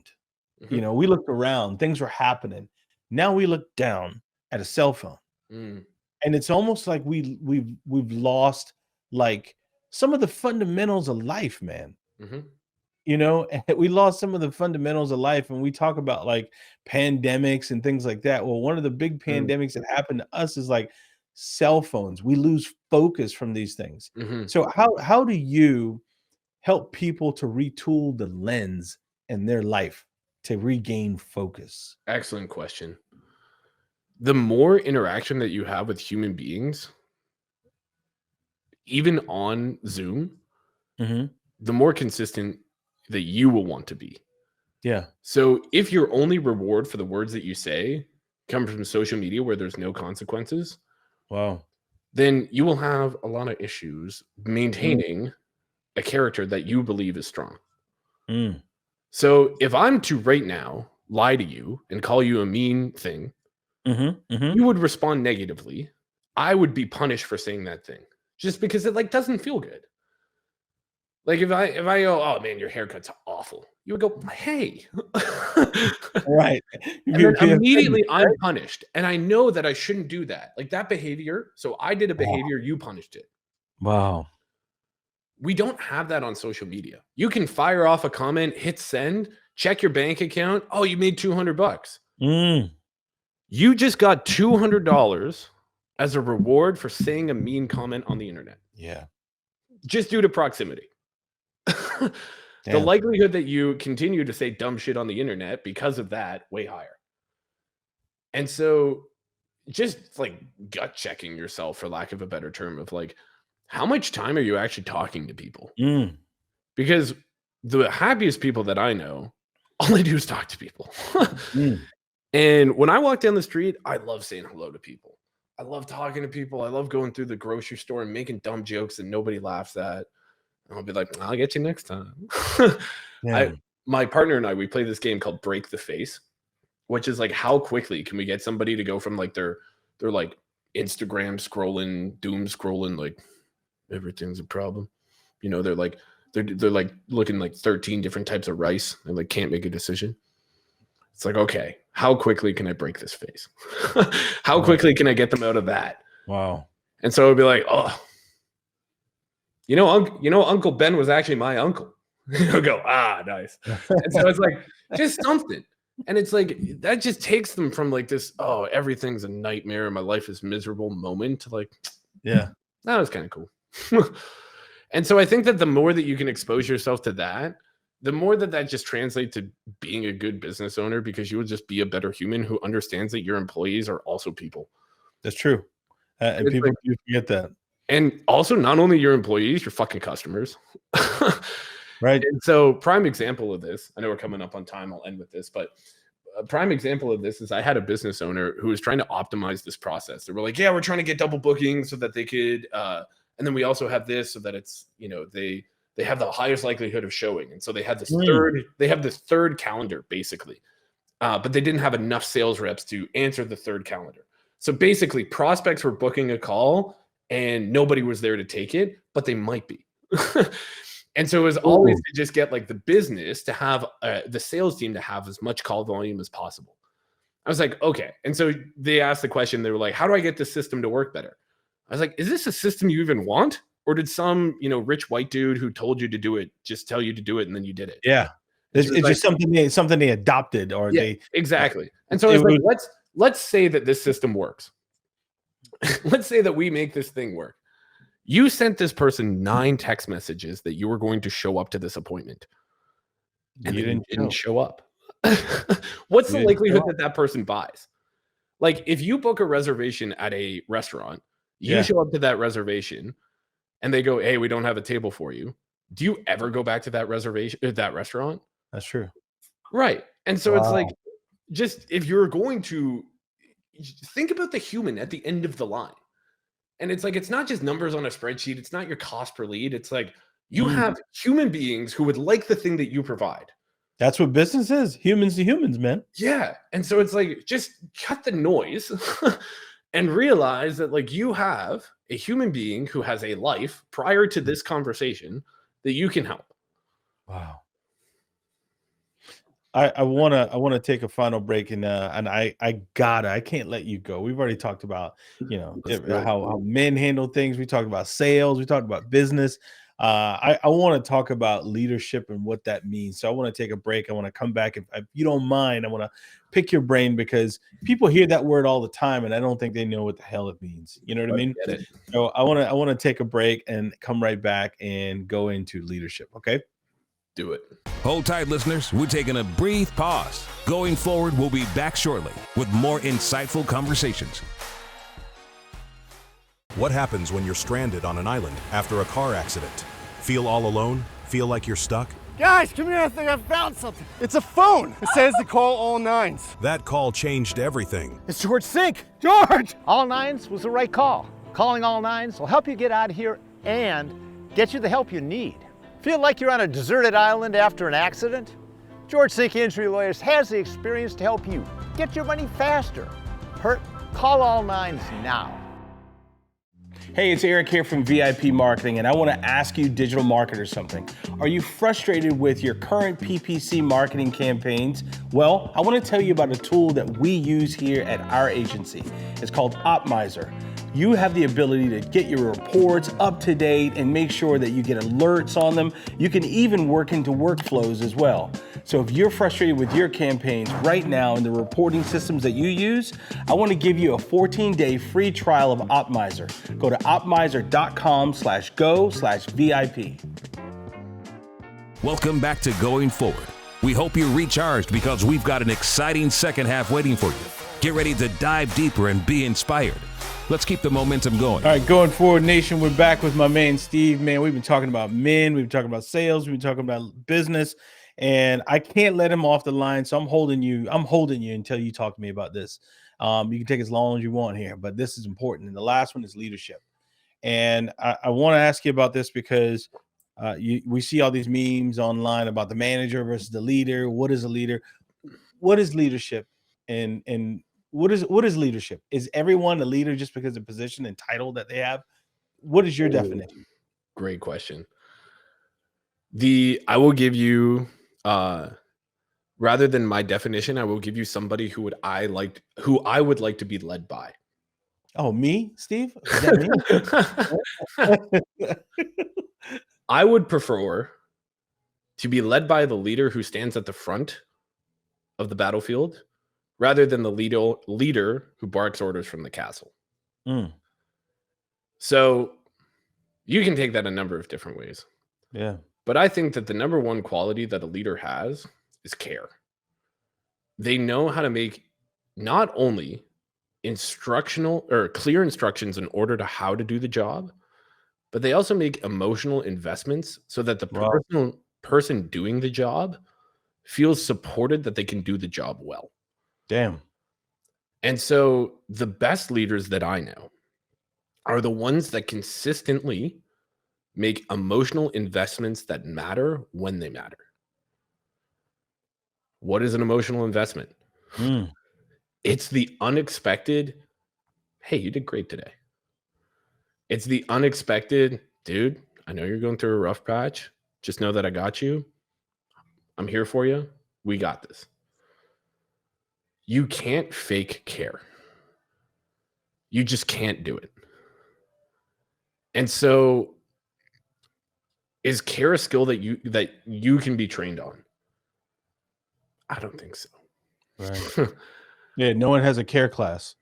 We looked around, things were happening. Now we look down at a cell phone. And it's almost like we've lost like some of the fundamentals of life, man. We lost some of the fundamentals of life, and we talk about like pandemics and things like that. Well, one of the big pandemics that happened to us is like cell phones. We lose focus from these things. So how do you help people to retool the lens in their life to regain focus? Excellent question. The more interaction that you have with human beings, even on Zoom, the more consistent that you will want to be. Yeah. So if your only reward for the words that you say come from social media where there's no consequences, wow, then you will have a lot of issues maintaining a character that you believe is strong. So if I'm to right now lie to you and call you a mean thing, you would respond negatively. I would be punished for saying that thing just because it like doesn't feel good. Like if I go, oh man, your haircut's awful, you would go, hey. Right. And then immediately I'm punished. And I know that I shouldn't do that. Like that behavior. So I did a behavior, you punished it. Wow. We don't have that on social media. You can fire off a comment, hit send, check your bank account. Oh, you made $200. You just got $200 as a reward for saying a mean comment on the internet. Yeah. Just due to proximity. The likelihood that you continue to say dumb shit on the internet because of that, way higher. And so just like gut checking yourself, for lack of a better term, of like, how much time are you actually talking to people? Because the happiest people that I know, all they do is talk to people. And when I walk down the street, I love saying hello to people. I love talking to people. I love going through the grocery store and making dumb jokes that nobody laughs at. And I'll be like, I'll get you next time. My partner and I, we play this game called Break the Face, which is like, how quickly can we get somebody to go from like their like Instagram scrolling, doom scrolling, like everything's a problem. They're like looking like 13 different types of rice and like can't make a decision. It's like, okay, how quickly can I break this face? How quickly can I get them out of that? Wow. And so it'd be like, oh, Uncle Ben was actually my uncle. You'll go, nice. And so it's like, just something. And it's like, that just takes them from like this, oh, everything's a nightmare and my life is miserable moment to like, yeah, that was kind of cool. And so I think that the more that you can expose yourself to that, the more that just translates to being a good business owner, because you will just be a better human who understands that your employees are also people. That's true. And people do forget that. And also not only your employees, your fucking customers. Right. And so prime example of this, I know we're coming up on time, I'll end with this, but a prime example of this is I had a business owner who was trying to optimize this process. They were like, yeah, we're trying to get double bookings so that they could, and then we also have this so that it's, they have the highest likelihood of showing. And so they had this third calendar basically, but they didn't have enough sales reps to answer the third calendar. So basically prospects were booking a call and nobody was there to take it, but they might be. And so it was always to just get like the business to have the sales team to have as much call volume as possible. I was like, okay. And so they asked the question, they were like, how do I get this system to work better? I was like, is this a system you even want? Or did some, rich white dude who told you to do it just tell you to do it and then you did it? Yeah. It's like, just something they adopted or they. Exactly. And so I was like, let's say that this system works. Let's say that we make this thing work. You sent this person 9 text messages that you were going to show up to this appointment. And you didn't show up. What's the likelihood that person buys? Like if you book a reservation at a restaurant, you show up to that reservation and they go, hey, we don't have a table for you. Do you ever go back to that reservation, that restaurant? That's true. Right. And so it's like, just if you're going to think about the human at the end of the line. And it's like, it's not just numbers on a spreadsheet. It's not your cost per lead. It's like you have human beings who would like the thing that you provide. That's what business is. Humans to humans, man. Yeah. And so it's like, just cut the noise and realize that like you have a human being who has a life prior to this conversation that you can help. Wow. I wanna take a final break, and I can't let you go. We've already talked about, you know, how men handle things. We talked about sales. We talked about business. I want to talk about leadership and what that means. So I want to take a break. I want to come back. If you don't mind, I want to pick your brain, because people hear that word all the time and I don't think they know what the hell it means. You know what I mean? So I want to take a break and come right back and go into leadership. Okay. Do it. Hold tight, listeners. We're taking a brief pause. Going forward, we'll be back shortly with more insightful conversations. What happens when you're stranded on an island after a car accident? Feel all alone? Feel like you're stuck? Guys, come here, I think I found something. It's a phone. It says to call all nines. That call changed everything. It's George Sink. George! All nines was the right call. Calling all nines will help you get out of here and get you the help you need. Feel like you're on a deserted island after an accident? George Sink Injury Lawyers has the experience to help you get your money faster. Hurt? Call all nines now. Hey, it's Eric here from VIP Marketing, and I want to ask you digital marketers something. Are you frustrated with your current PPC marketing campaigns? Well, I want to tell you about a tool that we use here at our agency. It's called Optmyzr. You have the ability to get your reports up to date and make sure that you get alerts on them. You can even work into workflows as well. So if you're frustrated with your campaigns right now in the reporting systems that you use, I want to give you a 14-day free trial of Optmyzr. Go to optmyzr.com/go/VIP. Welcome back to Going Forward. We hope you're recharged, because we've got an exciting second half waiting for you. Get ready to dive deeper and be inspired. Let's keep the momentum going. All right, Going Forward Nation, we're back with my man Steve. Man, we've been talking about men, we've been talking about sales, we've been talking about business, and I can't let him off the line, so I'm holding you until you talk to me about this. You can take as long as you want here, but this is important. And the last one is leadership. And I want to ask you about this because we see all these memes online about the manager versus the leader. What is a leader? What is leadership? And what is leadership? Is everyone a leader just because of position and title that they have? What is your definition? Great question. I will give you rather than my definition, I will give you somebody who I would like to be led by. Oh, me, Steve? Is that me? I would prefer to be led by the leader who stands at the front of the battlefield, rather than the leader who barks orders from the castle. So you can take that a number of different ways. Yeah. But I think that the number one quality that a leader has is care. They know how to make not only instructional or clear instructions in order to how to do the job, but they also make emotional investments so that the person doing the job feels supported that they can do the job well. Damn. And so the best leaders that I know are the ones that consistently make emotional investments that matter when they matter. What is an emotional investment? It's the unexpected, hey, you did great today. It's the unexpected, dude, I know you're going through a rough patch. Just know that I got you. I'm here for you. We got this. You can't fake care. You just can't do it. And so is care a skill that you can be trained on? I don't think so. Right. Yeah, no one has a care class.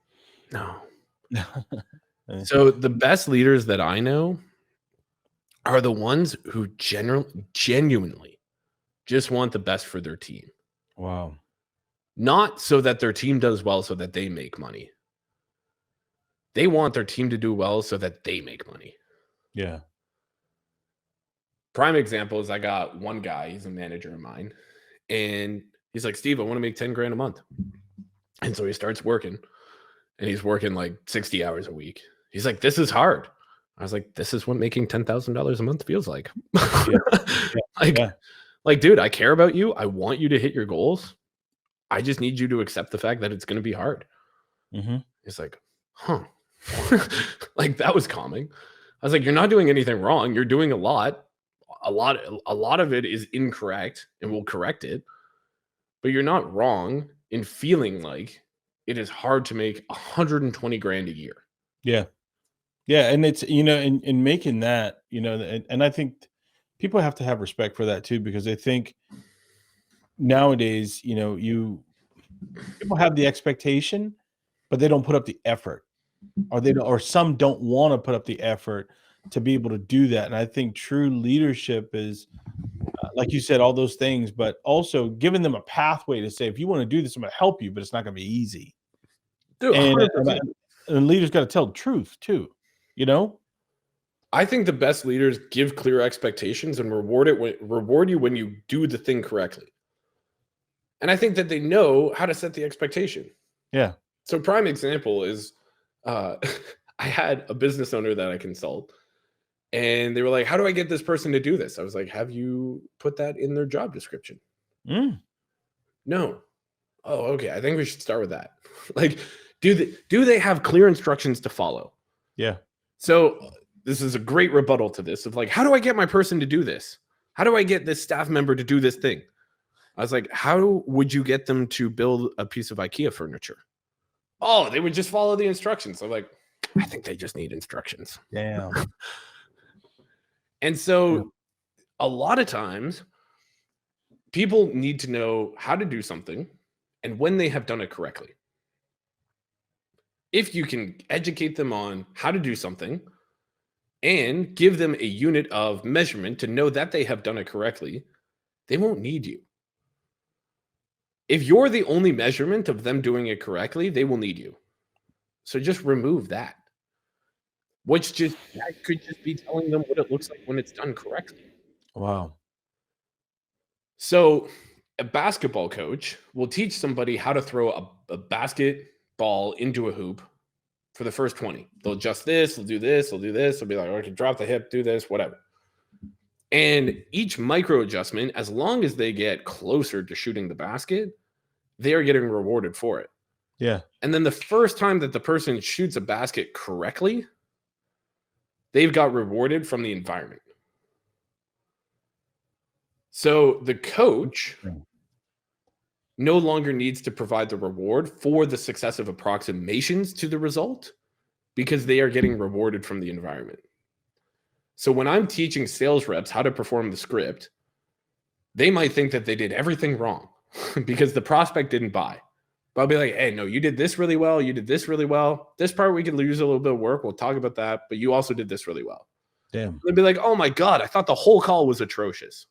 No. So the best leaders that I know are the ones who genuinely just want the best for their team. Wow. Not so that their team does well so that they make money. They want their team to do well so that they make money. Yeah. Prime example is I got one guy, he's a manager of mine, and He's like, Steve, I want to make 10 grand a month. And so he starts working, and he's working like 60 hours a week. He's like, this is hard. I was like, this is what making $10,000 a month feels like. Like, dude, I care about you. I want you to hit your goals. I just need you to accept the fact that it's going to be hard. He's like, huh. Like, that was calming. I was like, you're not doing anything wrong. You're doing a lot. A lot of it is incorrect, and we'll correct it. But you're not wrong in feeling like it is hard to make 120 grand a year. Yeah. Yeah. And it's, in making that, and I think people have to have respect for that too, because I think nowadays, people have the expectation, but they don't put up the effort, or some don't want to put up the effort to be able to do that. And I think true leadership is, like you said, all those things, but also giving them a pathway to say, if you want to do this, I'm going to help you, but it's not going to be easy. Dude, and leaders got to tell the truth too, I think the best leaders give clear expectations and reward you when you do the thing correctly. And I think that they know how to set the expectation. Yeah. So prime example is, I had a business owner that I consult, and they were like, how do I get this person to do this? I was like, have you put that in their job description? No. Oh, okay. I think we should start with that. Like, do they have clear instructions to follow? Yeah. So this is a great rebuttal to this of like, how do I get my person to do this? How do I get this staff member to do this thing? I was like, how would you get them to build a piece of IKEA furniture? Oh, they would just follow the instructions. I'm like, I think they just need instructions. Damn. And so a lot of times people need to know how to do something and when they have done it correctly. If you can educate them on how to do something and give them a unit of measurement to know that they have done it correctly, they won't need you. If you're the only measurement of them doing it correctly, they will need you. So just remove that. That could just be telling them what it looks like when it's done correctly. Wow. So a basketball coach will teach somebody how to throw a basketball into a hoop for the first 20. They'll adjust this, they'll do this, they'll do this. They'll be like, okay, drop the hip, do this, whatever. And each micro adjustment, as long as they get closer to shooting the basket, they are getting rewarded for it. Yeah. And then the first time that the person shoots a basket correctly, they've got rewarded from the environment. So the coach no longer needs to provide the reward for the successive approximations to the result because they are getting rewarded from the environment. So when I'm teaching sales reps how to perform the script, they might think that they did everything wrong because the prospect didn't buy. But I'll be like, hey, no, you did this really well. You did this really well. This part we could use a little bit of work. We'll talk about that. But you also did this really well. Damn. They'd be like, oh my God, I thought the whole call was atrocious.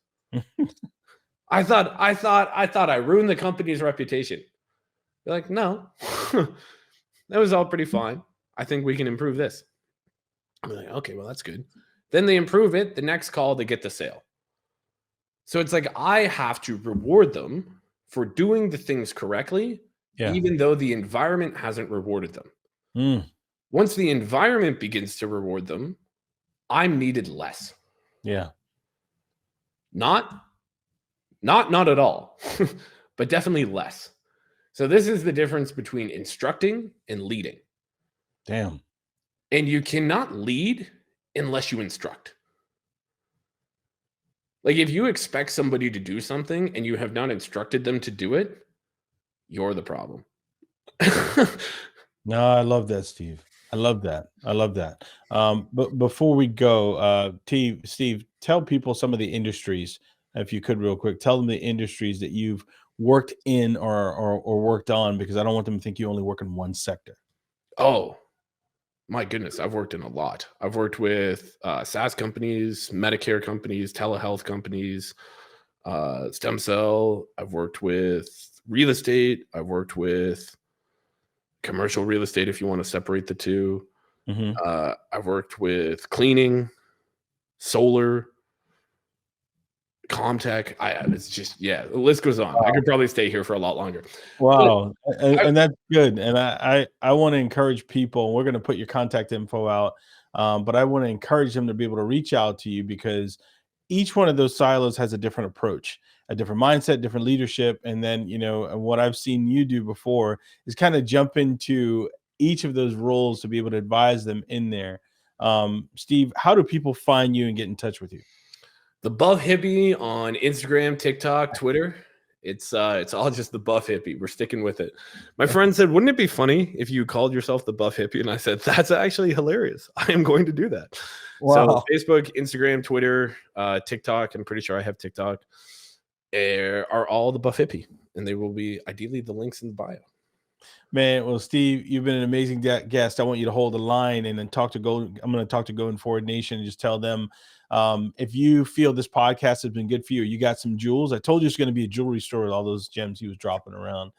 I thought I ruined the company's reputation. They're like, no, that was all pretty fine. I think we can improve this. I'm like, okay, well, that's good. Then they improve it. The next call, they get the sale. So it's like I have to reward them for doing the things correctly, even though the environment hasn't rewarded them. Once the environment begins to reward them, I'm needed less. Yeah. Not at all, but definitely less. So this is the difference between instructing and leading. Damn. And you cannot lead unless you instruct. Like if you expect somebody to do something and you have not instructed them to do it, you're the problem. No, I love that, Steve. I love that. But before we go, Steve, tell people some of the industries, if you could real quick, tell them the industries that you've worked in or worked on, because I don't want them to think you only work in one sector. Oh, my goodness. I've worked in a lot. I've worked with SaaS companies, Medicare companies, telehealth companies, stem cell. I've worked with real estate. I've worked with commercial real estate, if you want to separate the two. I've worked with cleaning, solar. Comtech. It's just, yeah, the list goes on. I could probably stay here for a lot longer. Wow. And that's good. And I want to encourage people, we're going to put your contact info out. But I want to encourage them to be able to reach out to you, because each one of those silos has a different approach, a different mindset, different leadership. And then, and what I've seen you do before is kind of jump into each of those roles to be able to advise them in there. Steve, how do people find you and get in touch with you? The Buff Hippie on Instagram, TikTok, Twitter. It's all just the Buff Hippie. We're sticking with it. My friend said, wouldn't it be funny if you called yourself the Buff Hippie? And I said, that's actually hilarious. I am going to do that. Wow. So Facebook, Instagram, Twitter, TikTok. I'm pretty sure I have TikTok. Are all the Buff Hippie, and they will be ideally the links in the bio. Man, well, Steve, you've been an amazing guest. I want you to hold the line and then I'm going to talk to Going Forward Nation and just tell them, if you feel this podcast has been good for you, you got some jewels. I told you it's going to be a jewelry store with all those gems he was dropping around.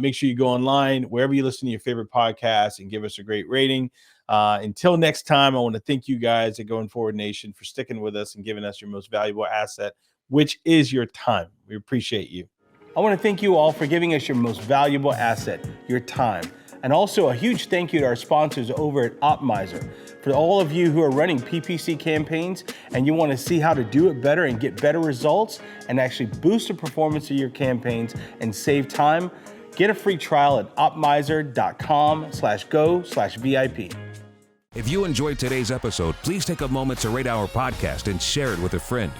Make sure you go online, wherever you listen to your favorite podcast, and give us a great rating. Until next time, I want to thank you guys at Going Forward Nation for sticking with us and giving us your most valuable asset, which is your time. We appreciate you. I want to thank you all for giving us your most valuable asset, your time. And also a huge thank you to our sponsors over at Optmyzr. For all of you who are running PPC campaigns and you want to see how to do it better and get better results and actually boost the performance of your campaigns and save time, get a free trial at optmyzr.com/go/VIP. If you enjoyed today's episode, please take a moment to rate our podcast and share it with a friend.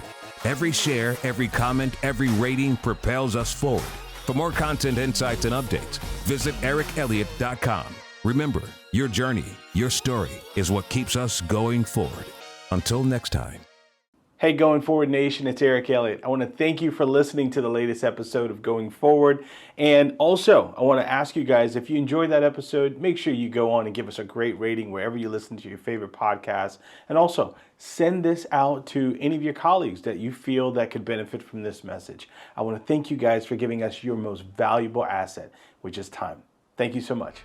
Every share, every comment, every rating propels us forward. For more content, insights, and updates, visit ericelliott.com. Remember, your journey, your story is what keeps us going forward. Until next time. Hey, Going Forward Nation, it's Eric Elliott. I want to thank you for listening to the latest episode of Going Forward. And also, I want to ask you guys, if you enjoyed that episode, make sure you go on and give us a great rating wherever you listen to your favorite podcast. And also, send this out to any of your colleagues that you feel that could benefit from this message. I want to thank you guys for giving us your most valuable asset, which is time. Thank you so much.